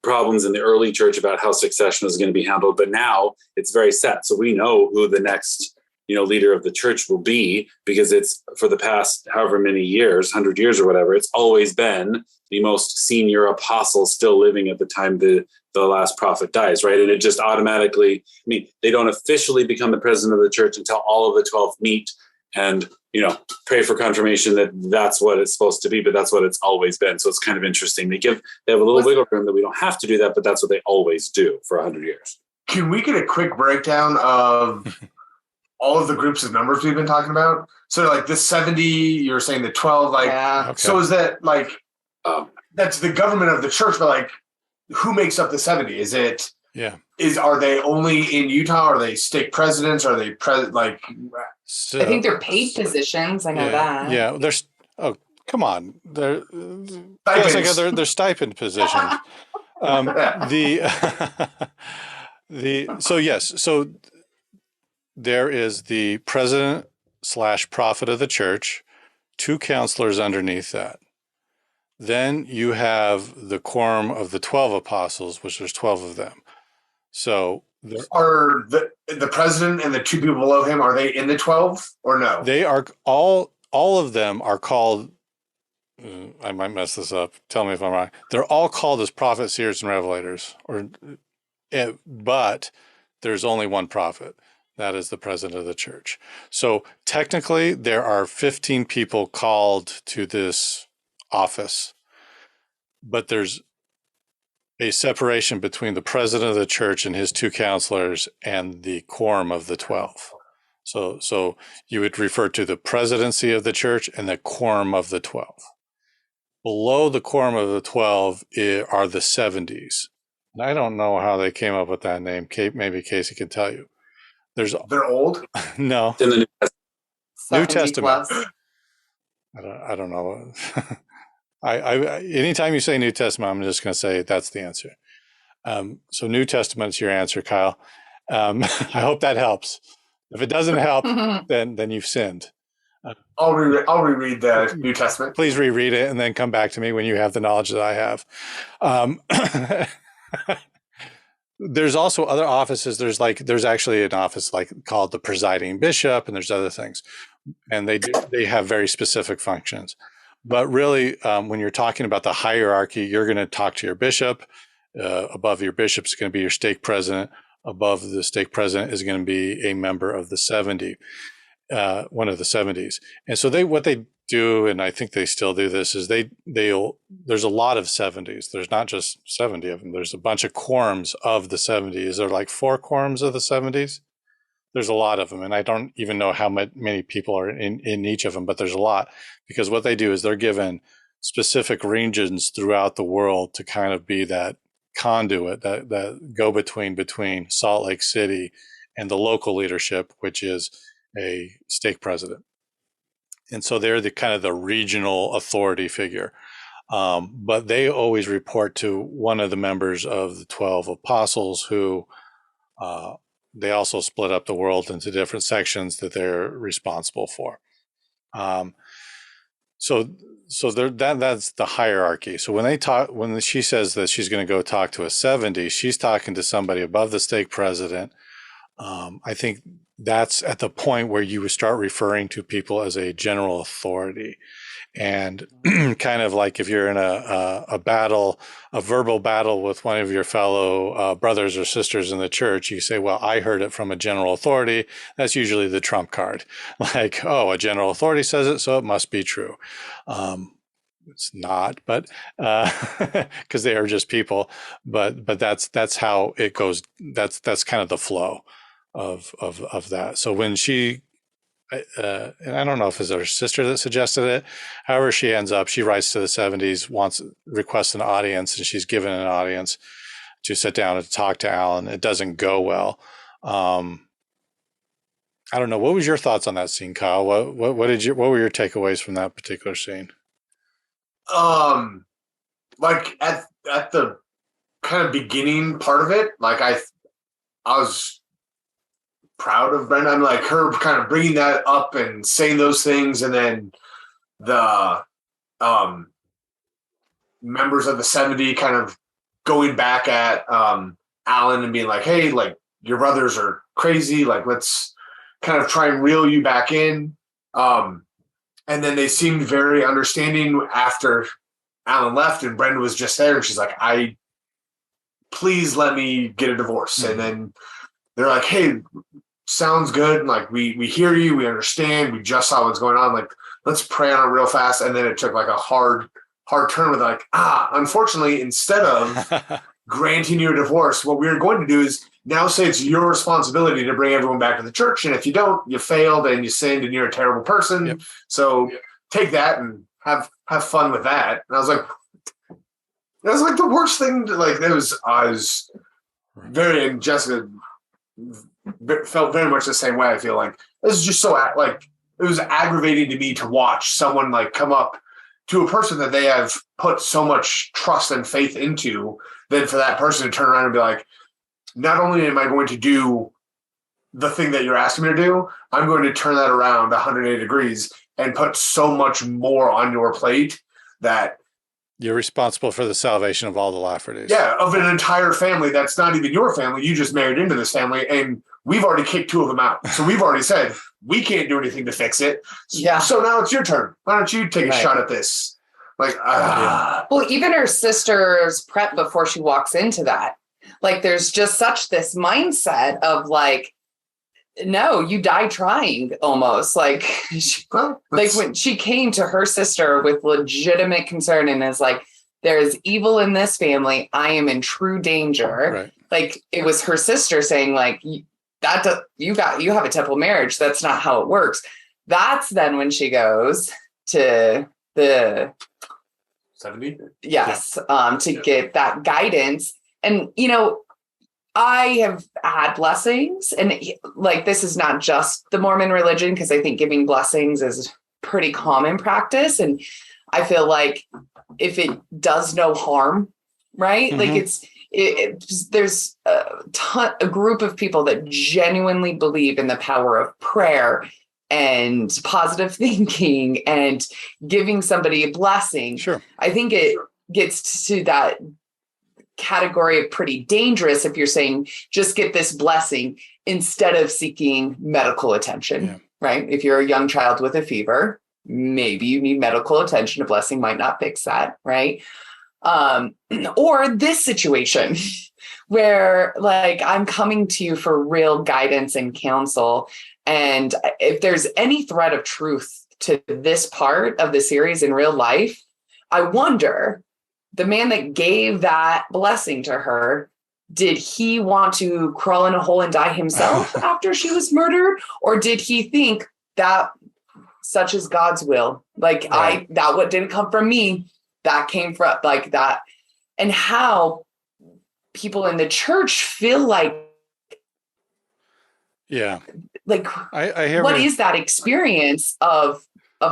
problems in the early church about how succession was going to be handled, but now it's very set. So we know who the next, leader of the church will be, because it's for the past however many years, 100 years or whatever, it's always been the most senior apostle still living at the time the last prophet dies, right? And it just automatically, they don't officially become the president of the church until all of the 12 meet and, pray for confirmation that that's what it's supposed to be, but that's what it's always been. So it's kind of interesting. They have a little wiggle room that we don't have to do that, but that's what they always do for 100 years. Can we get a quick breakdown of all of the groups of numbers we've been talking about? So like this 70, you're saying the 12, like, yeah. Okay. So is that like, that's the government of the church, but like, who makes up the 70? Is it, are they only in Utah? Are they stake presidents? Are they I think they're paid positions. I know that. Yeah. Come on. They're stipend positions. So there is the president / prophet of the church, 2 counselors underneath that. Then you have the quorum of the 12 apostles, which there's 12 of them. So are the president and the 2 people below him, are they in the 12 or no? They are all of them are called, I might mess this up, tell me if I'm wrong. They're all called as prophets, seers, and revelators, but there's only one prophet. That is the president of the church. So technically there are 15 people called to this office, but there's a separation between the president of the church and his 2 counselors and the quorum of the 12. So you would refer to the presidency of the church and the quorum of the 12. Below the quorum of the 12 are the 70s. And I don't know how they came up with that name. Maybe Casey can tell you. They're old? No. In the New Testament. Plus. I don't know. I anytime you say New Testament, I'm just going to say that's the answer. So New Testament's your answer, Kyle. I hope that helps. If it doesn't help, then you've sinned. I'll reread the New Testament. Please reread it and then come back to me when you have the knowledge that I have. There's also other offices. There's actually an office called the presiding bishop, and there's other things, and they have very specific functions. But really, when you're talking about the hierarchy, you're going to talk to your bishop. Above your bishop is going to be your stake president. Above the stake president is going to be a member of the 70, one of the 70s. And so what they do, and I think they still do this, is there's a lot of 70s. There's not just 70 of them. There's a bunch of quorums of the 70s. There are like 4 quorums of the 70s. There's a lot of them, and I don't even know how many people are in each of them, but there's a lot, because what they do is they're given specific regions throughout the world to kind of be that conduit, that go-between Salt Lake City and the local leadership, which is a stake president. And so they're the kind of the regional authority figure. But they always report to one of the members of the 12 apostles who they also split up the world into different sections that they're responsible for. So that's the hierarchy. So when she says that she's going to go talk to a 70, she's talking to somebody above the stake president. I think that's at the point where you would start referring to people as a general authority. And kind of like if you're in a battle, a verbal battle with one of your fellow brothers or sisters in the church, you say, well, I heard it from a general authority. That's usually the trump card. Like, oh, a general authority says it, so it must be true. It's not, but because they are just people. But that's how it goes. That's kind of the flow of that. So when she, and I don't know if it's her sister that suggested it. However, she ends up, she writes to the 70s, requests an audience, and she's given an audience to sit down and talk to Alan. It doesn't go well. I don't know. What was your thoughts on that scene, Kyle? What were your takeaways from that particular scene? Like at the kind of beginning part of it, like I was proud of Brenda. I'm like her kind of bringing that up and saying those things, and then the members of the 70 kind of going back at Alan and being like, hey, like your brothers are crazy, like let's kind of try and reel you back in. And then they seemed very understanding after Alan left and Brenda was just there, and she's like, please let me get a divorce. Mm-hmm. And then they're like, hey, sounds good. And like, we hear you, we understand, we just saw what's going on. Like, let's pray on it real fast. And then it took like a hard turn with like, unfortunately, instead of granting you a divorce, what we're going to do is now say it's your responsibility to bring everyone back to the church. And if you don't, you failed and you sinned and you're a terrible person. Yep. So take that and have fun with that. And I was like, that was like the worst thing. I was very, and Jessica felt very much the same way. I feel like this is just so like it was aggravating to me to watch someone like come up to a person that they have put so much trust and faith into, then for that person to turn around and be like, not only am I going to do the thing that you're asking me to do, I'm going to turn that around 180 degrees and put so much more on your plate that you're responsible for the salvation of all the Laffertys. Yeah, of an entire family that's not even your family. You just married into this family, and we've already kicked 2 of them out. So we've already said, we can't do anything to fix it. Yeah. So now it's your turn. Why don't you take a shot at this? Like, Well, even her sister's prep before she walks into that. Like, there's just such this mindset of like, no, you die trying almost. Like, like when she came to her sister with legitimate concern and is like, there's evil in this family. I am in true danger. Right. Like it was her sister saying like, you have a temple marriage. That's not how it works. That's then when she goes to the 70. Yes. To get that guidance. And, I have had blessings, and like, this is not just the Mormon religion, because I think giving blessings is pretty common practice. And I feel like if it does no harm, right? Mm-hmm. Like there's a group of people that genuinely believe in the power of prayer and positive thinking and giving somebody a blessing. Sure. I think it gets to that category of pretty dangerous if you're saying just get this blessing instead of seeking medical attention, right? If you're a young child with a fever, maybe you need medical attention. A blessing might not fix that, right? Or this situation where like I'm coming to you for real guidance and counsel. And if there's any thread of truth to this part of the series in real life, I wonder, the man that gave that blessing to her, did he want to crawl in a hole and die himself after she was murdered? Or did he think that such is God's will? Like right. what didn't come from me, that came from like that. And how people in the church feel like, I hear what is that experience of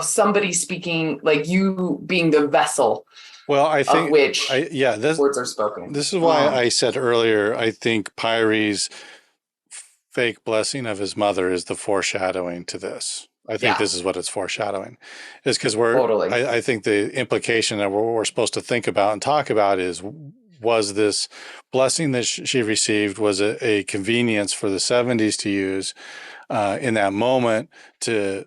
somebody speaking, like you being the vessel? Well, I think this words are spoken. This is why I said earlier, I think Pyrie's fake blessing of his mother is the foreshadowing to this. I think this is what it's foreshadowing, is because I think the implication that we're supposed to think about and talk about is, was this blessing that she received, was a convenience for the 70s to use in that moment to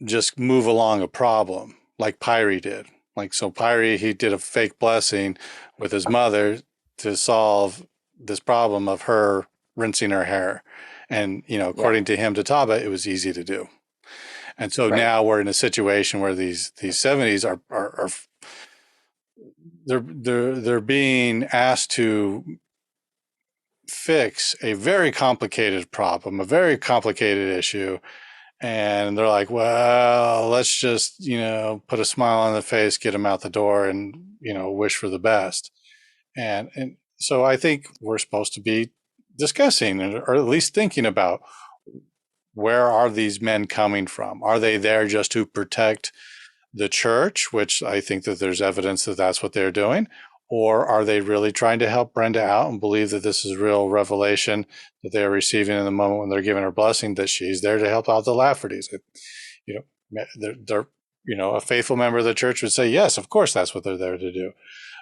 just move along a problem like Pyrie did. Like, so Pyrie, he did a fake blessing with his mother to solve this problem of her rinsing her hair. And, according to him, to Taba, it was easy to do. And so now we're in a situation where these 70s are they're being asked to fix a very complicated problem, a very complicated issue. And they're like, well, let's just, put a smile on the face, get them out the door and, wish for the best. And so I think we're supposed to be discussing or at least thinking about, where are these men coming from? Are they there just to protect the church, which I think that there's evidence that that's what they're doing? Or are they really trying to help Brenda out and believe that this is real revelation that they're receiving in the moment when they're giving her blessing, that she's there to help out the Laffertys? They're a faithful member of the church would say, yes, of course, that's what they're there to do.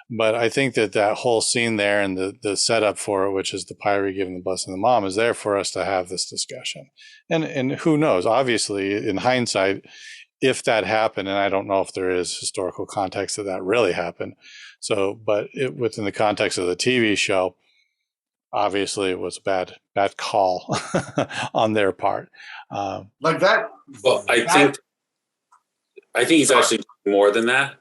But I think that whole scene there and the setup for it, which is the Pyrie giving the blessing to the mom, is there for us to have this discussion. And who knows? Obviously, in hindsight, if that happened, and I don't know if there is historical context that really happened. So, but within the context of the TV show, obviously it was a bad call on their part. Like that. Well, I think he's actually more than that,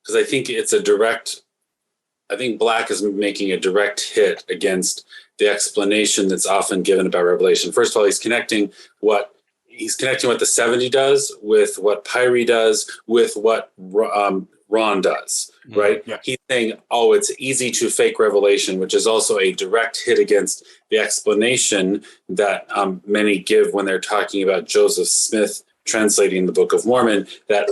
because I think I think Black is making a direct hit against the explanation that's often given about Revelation. First of all, he's connecting what the 70 does with what Pyrie does with what Ron does, right? Yeah. He's saying, it's easy to fake Revelation, which is also a direct hit against the explanation that many give when they're talking about Joseph Smith translating the Book of Mormon, that,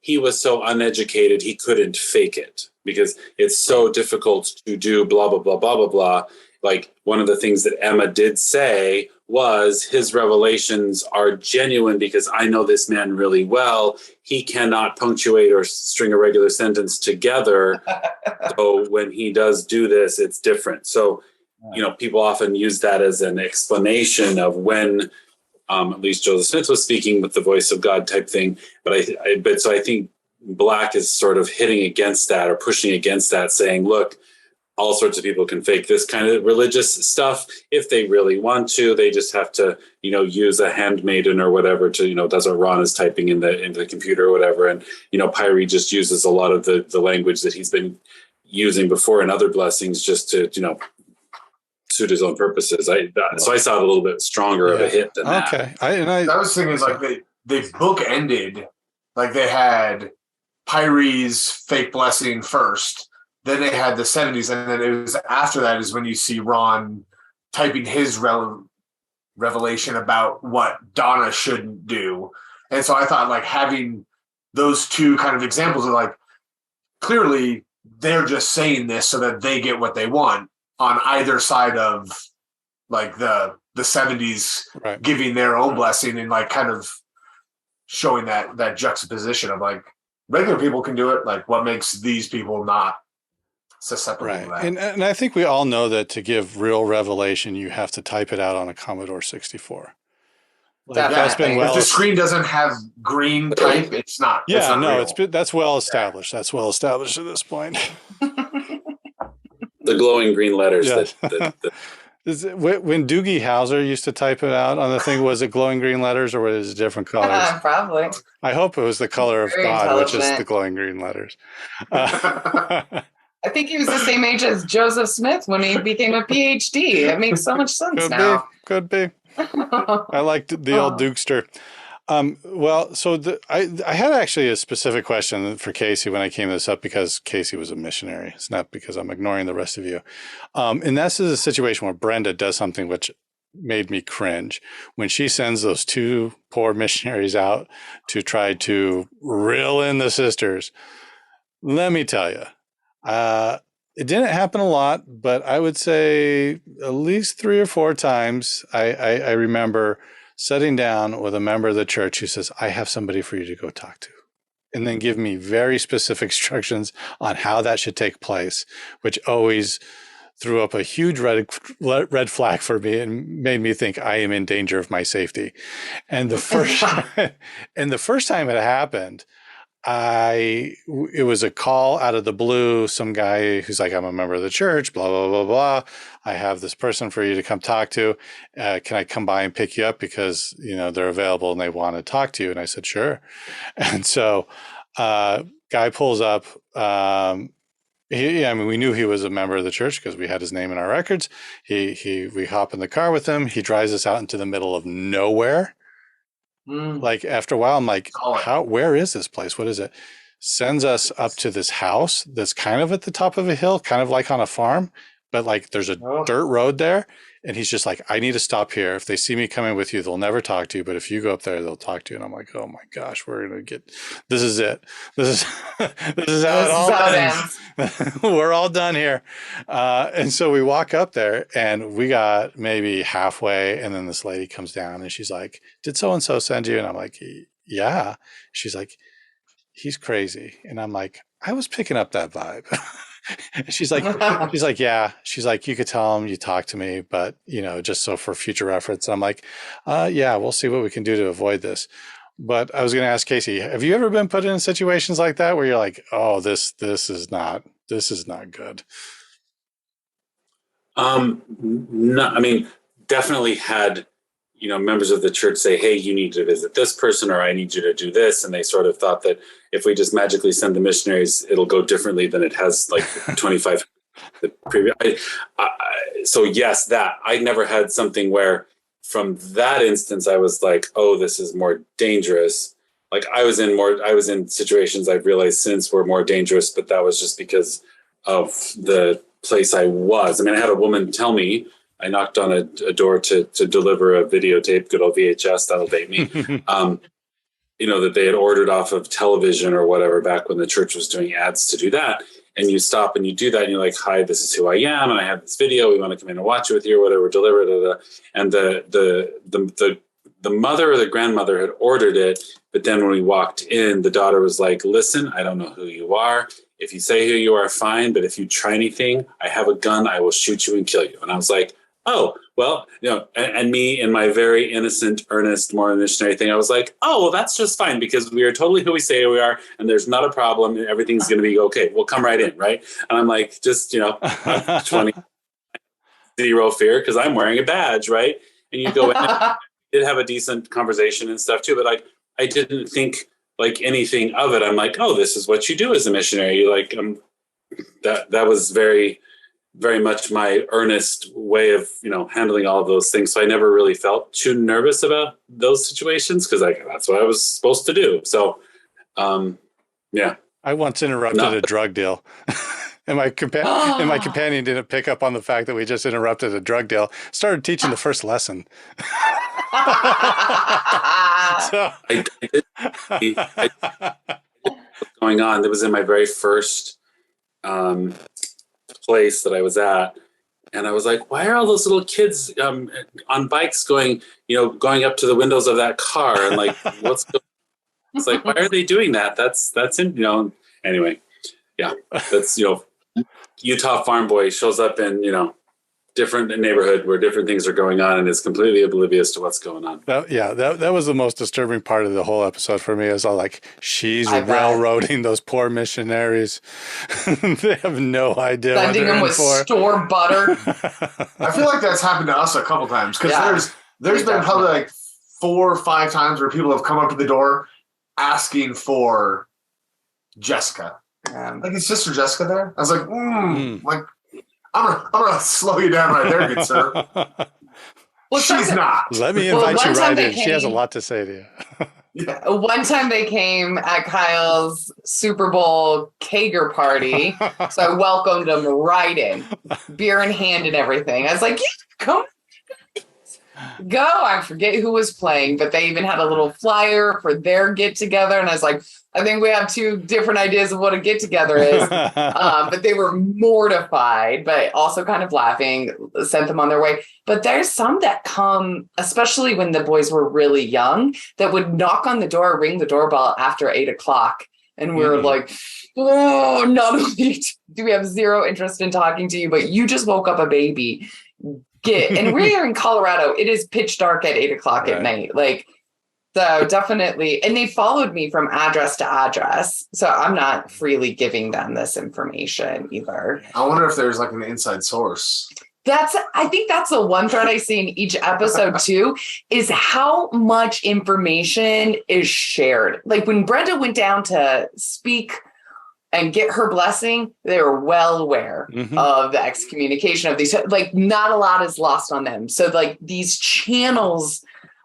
he was so uneducated, he couldn't fake it because it's so difficult to do blah, blah, blah, blah, blah, blah. Like, one of the things that Emma did say was his revelations are genuine because I know this man really well. He cannot punctuate or string a regular sentence together. So when he does do this, it's different. So, people often use that as an explanation of when at least Joseph Smith was speaking with the voice of God type thing. But I think Black is sort of hitting against that or pushing against that, saying, look, all sorts of people can fake this kind of religious stuff if they really want to. They just have to, use a handmaiden or whatever to, that's what Ron is typing in the computer or whatever. And, Pyrie just uses a lot of the language that he's been using before in other blessings just to, suit his own purposes. So I saw it a little bit stronger of a hit than that. Okay. I was thinking is like they book ended, like they had Pyrie's fake blessing first, then they had the 70s, and then it was after that is when you see Ron typing his revelation about what Donna shouldn't do. And so I thought like having those two kind of examples of like, clearly they're just saying this so that they get what they want on either side of like the 70s right. giving their own blessing and like kind of showing that juxtaposition of like regular people can do it. Like what makes these people not susceptible to that? And I think we all know that to give real revelation, you have to type it out on a Commodore 64. Like that's been if the screen doesn't have green type, it's not. Yeah, it's not no, real. that's well established. That's well established at this point. The glowing green letters. Yes. When Doogie Howser used to type it out on the thing, was it glowing green letters or was it different colors? Probably. I hope it was the color of God, which is the glowing green letters. I think he was the same age as Joseph Smith when he became a PhD. It makes so much sense now. Could be. I liked the old Dukester. I had actually a specific question for Casey when I came this up because Casey was a missionary. It's not because I'm ignoring the rest of you. And this is a situation where Brenda does something which made me cringe when she sends those two poor missionaries out to try to reel in the sisters. Let me tell you, it didn't happen a lot, but I would say at least 3 or 4 times I remember sitting down with a member of the church who says, I have somebody for you to go talk to, and then give me very specific instructions on how that should take place, which always threw up a huge red flag for me and made me think I am in danger of my safety. And the first time it happened, it was a call out of the blue. Some guy who's like, I'm a member of the church, blah, blah, blah, blah. I have this person for you to come talk to. Can I come by and pick you up? Because, they're available and they want to talk to you. And I said, sure. And so, guy pulls up, we knew he was a member of the church because we had his name in our records. We hop in the car with him. He drives us out into the middle of nowhere. Like after a while, I'm like, where is this place? What is it? Sends us up to this house that's kind of at the top of a hill, kind of like on a farm, but like there's a dirt road there. And he's just like, I need to stop here. If they see me coming with you, they'll never talk to you. But if you go up there, they'll talk to you. And I'm like, oh my gosh, this is it. This is how it all ends. We're all done here. And so we walk up there and we got maybe halfway. And then this lady comes down and she's like, did so-and-so send you? And I'm like, yeah. She's like, he's crazy. And I'm like, I was picking up that vibe. She's like, yeah. She's like, you could tell him you talked to me, but just so for future reference. I'm like, yeah, we'll see what we can do to avoid this. But I was going to ask Casey, have you ever been put in situations like that where you're like, oh, this is not good? No, I mean, definitely had, members of the church say, hey, you need to visit this person, or I need you to do this. And they sort of thought that if we just magically send the missionaries, it'll go differently than it has like 25 the previous. So yes, that I never had something where from that instance, I was like, oh, this is more dangerous. Like I was in situations I've realized since were more dangerous, but that was just because of the place I was. I mean, I had a woman tell me, I knocked on a door to deliver a videotape, good old VHS, that'll date me, that they had ordered off of television or whatever back when the church was doing ads to do that. And you stop and you do that and you're like, hi, this is who I am. And I have this video. We want to come in and watch it with you or whatever, deliver it. And the mother or the grandmother had ordered it. But then when we walked in, the daughter was like, listen, I don't know who you are. If you say who you are, fine. But if you try anything, I have a gun. I will shoot you and kill you. And I was like, oh, Well, and me in my very innocent, earnest Mormon missionary thing, I was like, oh, well, that's just fine because we are totally who we say we are, and there's not a problem, and everything's going to be okay. We'll come right in, right? And I'm like, just, I'm 20, zero fear because I'm wearing a badge, right? And you go in, did have a decent conversation and stuff too, but like, I didn't think like anything of it. I'm like, oh, this is what you do as a missionary. Like, that was very, very much my earnest way of, handling all of those things. So I never really felt too nervous about those situations because that's what I was supposed to do. So, yeah. I once interrupted a drug deal. And my companion didn't pick up on the fact that we just interrupted a drug deal. Started teaching the first lesson. So. What's going on? That was in my very first place that I was at, and I was like, "Why are all those little kids on bikes going up to the windows of that car?" And like, what's going on? It's like, why are they doing that? That's in Anyway, yeah, that's Utah farm boy shows up in different neighborhood where different things are going on and is completely oblivious to what's going on. That was the most disturbing part of the whole episode for me. Is all like, she's railroading those poor missionaries. They have no idea what they're in for. Sending them with store butter. I feel like that's happened to us a couple times because there's been probably like 4 or 5 times where people have come up to the door asking for Jessica. Like, is Sister Jessica there? I was like, like, I'm gonna slow you down right there, good sir. Well, she's not. Let me invite you right in. She has a lot to say to you. Yeah. One time they came at Kyle's Super Bowl Kager party, so I welcomed them right in, beer in hand and everything. I was like, yeah, come. Go. I forget who was playing, but they even had a little flyer for their get together. And I was like, I think we have 2 different ideas of what a get together is. But they were mortified, but also kind of laughing, sent them on their way. But there's some that come, especially when the boys were really young, that would knock on the door, ring the doorbell after 8:00. And we're like, oh, not only do we have zero interest in talking to you, but you just woke up a baby. And we're in Colorado. It is pitch dark at 8:00 at night. Like, so definitely. And they followed me from address to address. So I'm not freely giving them this information either. I wonder if there's like an inside source. I think that's the one thread I see in each episode too, is how much information is shared. Like when Brenda went down to speak and get her blessing, they were well aware of the excommunication of these. Like, not a lot is lost on them. So like these channels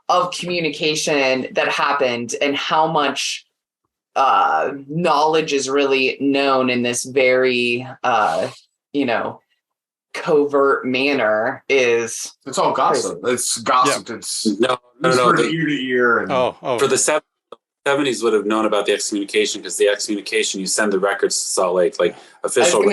of communication that happened and how much knowledge is really known in this very, covert manner is. It's all gossip. Crazy. It's gossip. Yeah. It's no. Ear to ear. And for the 70s would have known about the excommunication because the excommunication, you send the records to Salt Lake, like official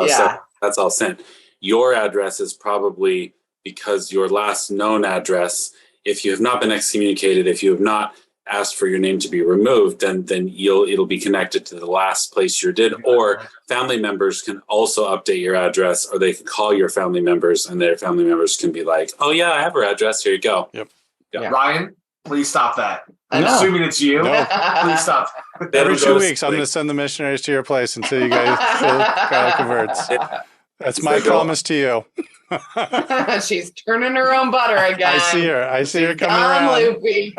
stuff, that's all sent. Your address is probably because your last known address, if you have not been excommunicated, if you have not asked for your name to be removed, then it'll be connected to the last place you did. Or family members can also update your address, or they can call your family members and their family members can be like, oh yeah, I have her address. Here you go. Yep. Yeah. Ryan, please stop that. I'm assuming it's you. No. Please stop. Every 2 weeks, I'm going to send the missionaries to your place until you guys Kyle converts. That's my promise to you. She's turning her own butter again. I see her coming around. Loopy.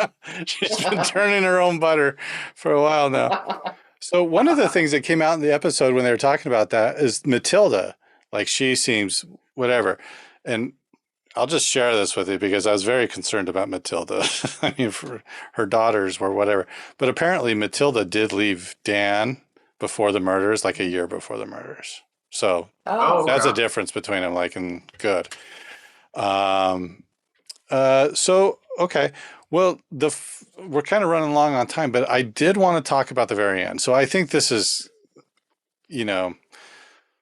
She's been turning her own butter for a while now. So one of the things that came out in the episode when they were talking about that is Matilda. Like, she seems whatever. And I'll just share this with you because I was very concerned about Matilda. I mean, for her daughters or whatever. But apparently Matilda did leave Dan before the murders, like a year before the murders. So that's a difference between them, like, and good. So, okay. Well, we're kind of running long on time, but I did want to talk about the very end. So I think this is,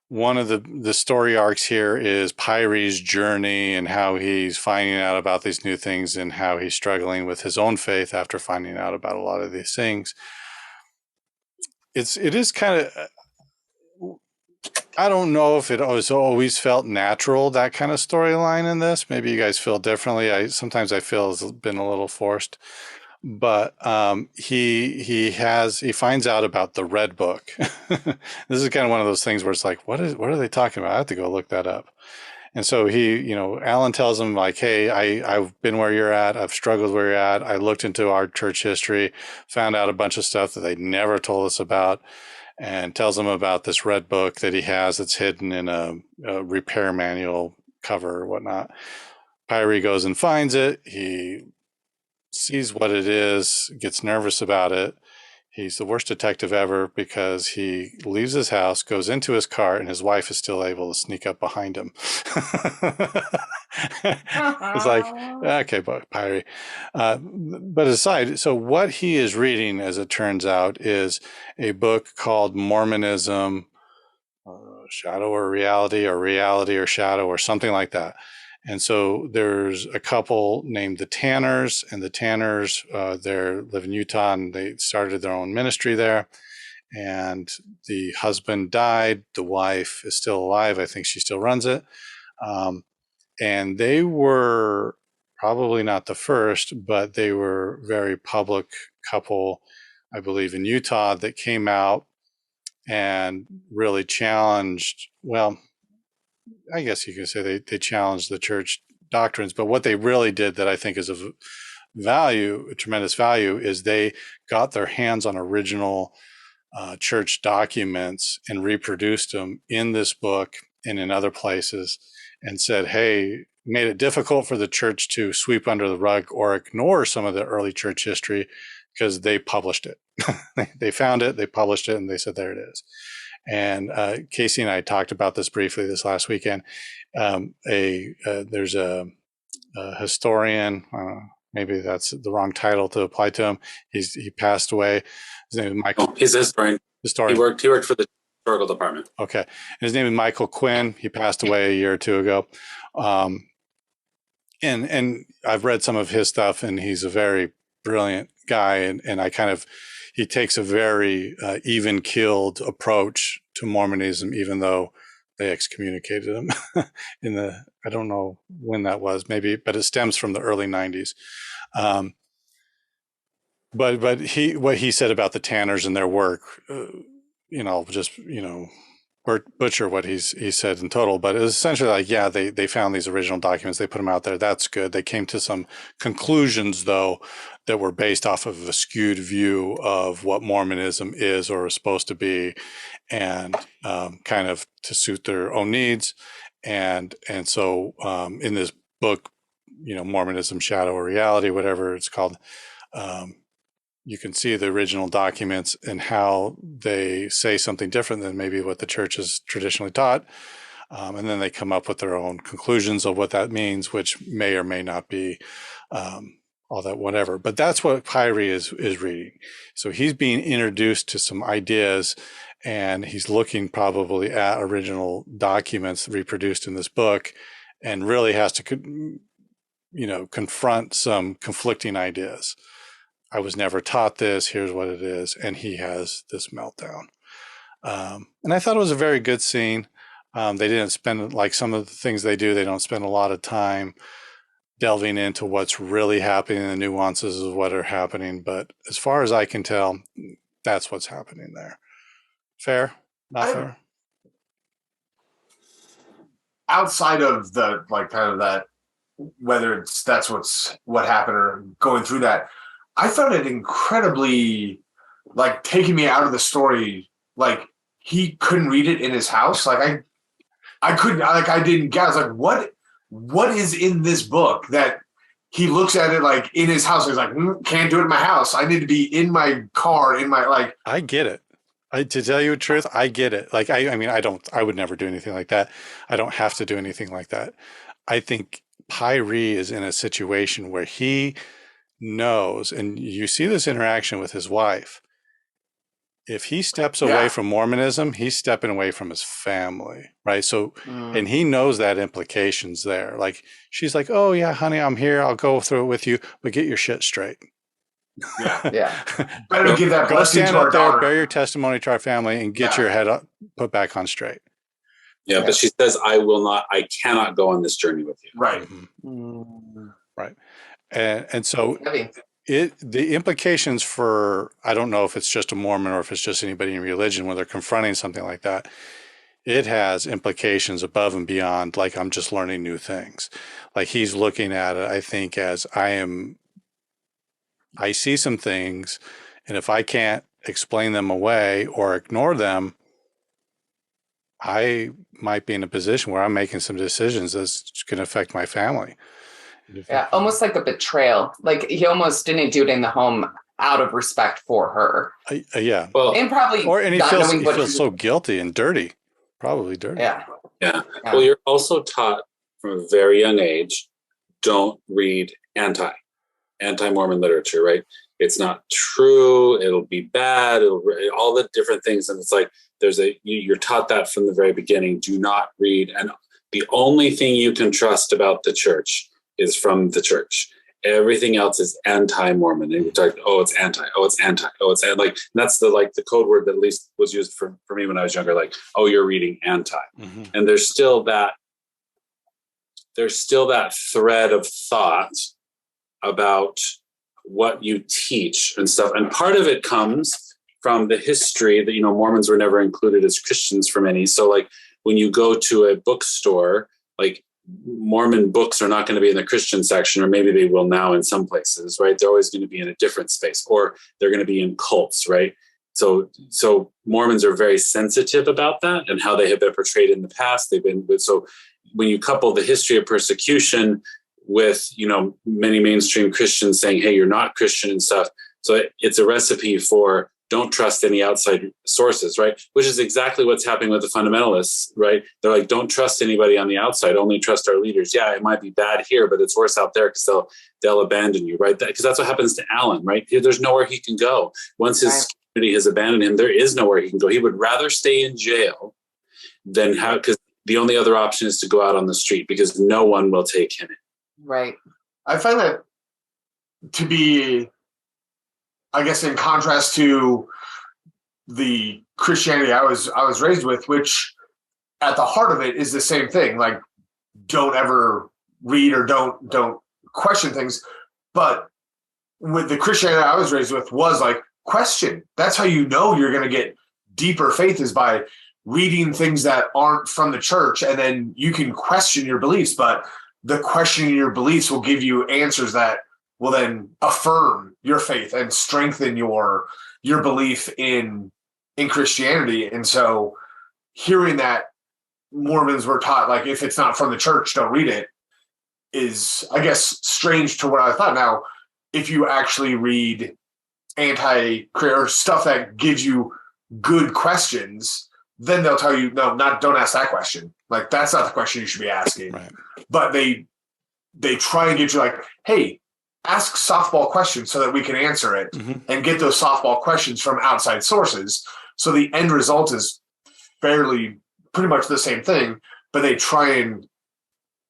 one of the story arcs here is Pyre's journey and how he's finding out about these new things and how he's struggling with his own faith after finding out about a lot of these things. It is kind of, I don't know if it was always felt natural, that kind of storyline in this. Maybe you guys feel differently. Sometimes I feel it's been a little forced. But he finds out about the Red Book. This is kind of one of those things where it's like, what are they talking about? I have to go look that up. And so Alan tells him like, hey, I've been where you're at. I've struggled where you're at. I looked into our church history, found out a bunch of stuff that they never told us about, and tells him about this Red Book that he has that's hidden in a repair manual cover or whatnot. Pyrie goes and finds it. He sees what it is, gets nervous about it. He's the worst detective ever because he leaves his house, goes into his car, and his wife is still able to sneak up behind him. It's like, okay, Pyrie. But aside, so what he is reading, as it turns out, is a book called Mormonism, Shadow or Reality, or Reality or Shadow, or something like that. And so there's a couple named the Tanners, and the Tanners, they live in Utah, and they started their own ministry there. And the husband died. The wife is still alive. I think she still runs it. And they were probably not the first, but they were a very public couple, I believe, in Utah that came out and really challenged, well, I guess you could say they challenged the church doctrines, but what they really did that I think is of value, a tremendous value, is they got their hands on original church documents and reproduced them in this book and in other places, and said, hey, made it difficult for the church to sweep under the rug or ignore some of the early church history because they published it. They found it, they published it, and they said, there it is. And Casey and I talked about this briefly this last weekend. There's a historian, maybe that's the wrong title to apply to him. He passed away. His name is Michael. He's a historian. He worked for the historical department. Okay. And his name is Michael Quinn. He passed away a year or two ago. And I've read some of his stuff, and he's a very brilliant guy. And he takes a very even-keeled approach to Mormonism, even though they excommunicated him I don't know when that was, maybe, but it stems from the early 90s. But what he said about the Tanners and their work, butcher what he said in total, but it was essentially like, yeah, they found these original documents, they put them out there, that's good. They came to some conclusions, though, that were based off of a skewed view of what Mormonism is or is supposed to be, and kind of to suit their own needs. And so in this book, Mormonism, Shadow or Reality, whatever it's called, you can see the original documents and how they say something different than maybe what the church has traditionally taught. And then they come up with their own conclusions of what that means, which may or may not be all that whatever. But that's what Pyrie is reading. So he's being introduced to some ideas, and he's looking probably at original documents reproduced in this book, and really has to, confront some conflicting ideas. I was never taught this. Here's what it is. And he has this meltdown. And I thought it was a very good scene. They didn't spend, like some of the things they do, they don't spend a lot of time delving into what's really happening, the nuances of what are happening. But as far as I can tell, that's what's happening there. Fair? Not fair? Outside of the, like, kind of that, whether that's what happened or going through that, I found it incredibly, like, taking me out of the story. Like, he couldn't read it in his house. Like, I couldn't, like, I didn't get, I was like, what is in this book that he looks at it, like, in his house? He's like, can't do it in my house. I need to be in my car, like. I get it. To tell you the truth, I get it. Like, I would never do anything like that. I don't have to do anything like that. I think Pyrie is in a situation where he knows, and you see this interaction with his wife. If he steps away from Mormonism, he's stepping away from his family, right? So, and he knows that implications there. Like, she's like, oh yeah, honey, I'm here. I'll go through it with you, but get your shit straight. Yeah. Better give that go blessing stand to our up there, daughter. bear your testimony to our family, and get your head up, put back on straight. Yeah, but she says, I cannot go on this journey with you. Right. Mm. Right. And so Heavy. the implications for, I don't know if it's just a Mormon or if it's just anybody in religion when they're confronting something like that, it has implications above and beyond, like I'm just learning new things. Like he's looking at it, I think, as I see some things, and if I can't explain them away or ignore them, I might be in a position where I'm making some decisions that's going to affect my family. Yeah, almost like a betrayal. Like he almost didn't do it in the home out of respect for her. Yeah. Well, And probably He not feels, knowing he what feels so guilty and dirty. Probably dirty. Yeah. Well, you're also taught from a very young age, don't read anti-Mormon literature, right? It's not true. It'll be bad. All the different things. And it's like, you're taught that from the very beginning. Do not read. And the only thing you can trust about the church is from the church. Everything else is anti-Mormon. And you're talking, it's anti. Like, that's the code word that at least was used for me when I was younger. Like, you're reading anti. Mm-hmm. And there's still that thread of thought about what you teach and stuff. And part of it comes from the history that, Mormons were never included as Christians for many. So like when you go to a bookstore, like Mormon books are not going to be in the Christian section, or maybe they will now in some places, right? They're always going to be in a different space, or they're going to be in cults, right? So Mormons are very sensitive about that and how they have been portrayed in the past. So when you couple the history of persecution with, many mainstream Christians saying, hey, you're not Christian and stuff. So it's a recipe for don't trust any outside sources, right? Which is exactly what's happening with the fundamentalists, right? They're like, don't trust anybody on the outside, only trust our leaders. Yeah, it might be bad here, but it's worse out there because they'll abandon you, right? Because that's what happens to Alan, right? There's nowhere he can go. Once his community has abandoned him, there is nowhere he can go. He would rather stay in jail than because the only other option is to go out on the street because no one will take him in. Right. I find that to be, I guess, in contrast to the Christianity I was raised with, which at the heart of it is the same thing. Like, don't ever read or don't question things. But with the Christianity I was raised with was like, question. That's how you know you're going to get deeper faith, is by reading things that aren't from the church, and then you can question your beliefs. But the questioning your beliefs will give you answers that will then affirm your faith and strengthen your belief in Christianity. And so hearing that Mormons were taught, like, if it's not from the church, don't read it, is, I guess, strange to what I thought. Now, if you actually read anti-prayer stuff that gives you good questions, then they'll tell you, don't ask that question. Like, that's not the question you should be asking. Right. But they try and get you like, hey, ask softball questions so that we can answer it, and get those softball questions from outside sources. So the end result is pretty much the same thing, but they try and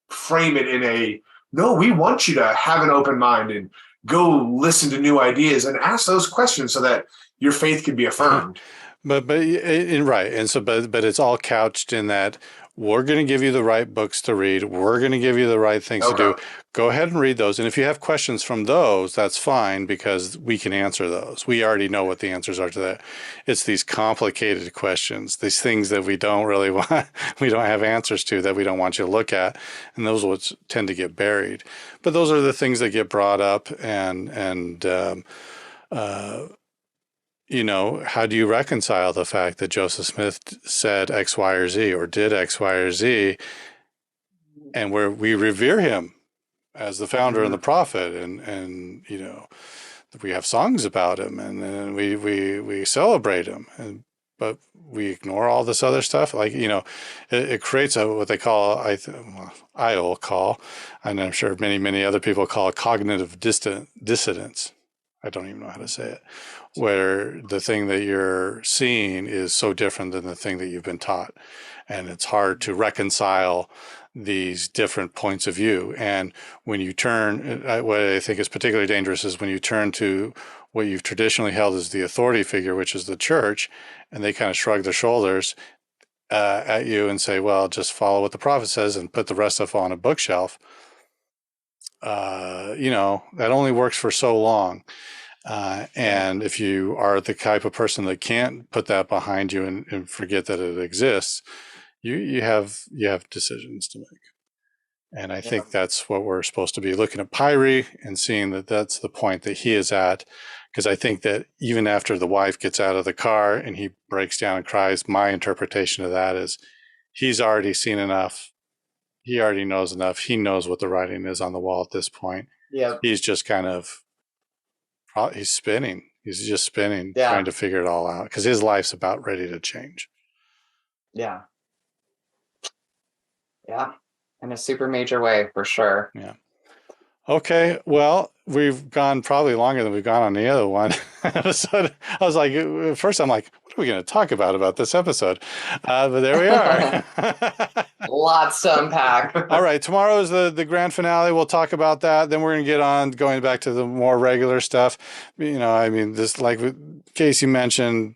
frame it in no, we want you to have an open mind and go listen to new ideas and ask those questions so that your faith can be affirmed. But right. And so, but it's all couched in that we're going to give you the right books to read. We're going to give you the right things to do. Go ahead and read those. And if you have questions from those, that's fine, because we can answer those. We already know what the answers are to that. It's these complicated questions, these things that we don't really want, we don't have answers to, that we don't want you to look at. And those will tend to get buried. But those are the things that get brought up, how do you reconcile the fact that Joseph Smith said X, Y, or Z, or did X, Y, or Z, and we revere him as the founder and the prophet, and we have songs about him, and we celebrate him, but we ignore all this other stuff. Like, it creates what they call, I'll call, and I'm sure many other people call it, cognitive dissonance. I don't even know how to say it, where the thing that you're seeing is so different than the thing that you've been taught. And it's hard to reconcile these different points of view. And when you turn, what I think is particularly dangerous is when you turn to what you've traditionally held as the authority figure, which is the church, and they kind of shrug their shoulders, at you and say, well, just follow what the prophet says and put the rest of it on a bookshelf, that only works for so long. And if you are the type of person that can't put that behind you and forget that it exists, you have decisions to make. And I think that's what we're supposed to be looking at Pyrie and seeing that that's the point that he is at. Because I think that even after the wife gets out of the car and he breaks down and cries, my interpretation of that is he's already seen enough. He already knows enough. He knows what the writing is on the wall at this point. Yeah. He's just kind of, he's spinning. He's just spinning, trying to figure it all out because his life's about ready to change. Yeah. Yeah. In a super major way, for sure. Yeah. Okay. Well, we've gone probably longer than we've gone on the other one episode. I was like, at first I'm like, what are we going to talk about this episode? But there we are. Lots to unpack. All right. Tomorrow is the grand finale. We'll talk about that. Then we're going to get on going back to the more regular stuff. This, like Casey mentioned,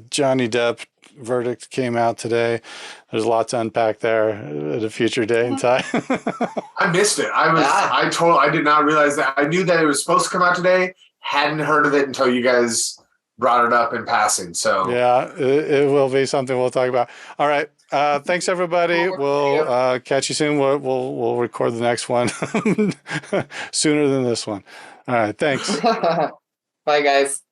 Johnny Depp verdict came out today. There's a lot to unpack there at a future day and time. I missed it. I did not realize that. I knew that it was supposed to come out today. Hadn't heard of it until you guys brought it up in passing. So yeah, it will be something we'll talk about. All right. Thanks everybody. We'll catch you soon. We'll record the next one sooner than this one. All right. Thanks. Bye guys.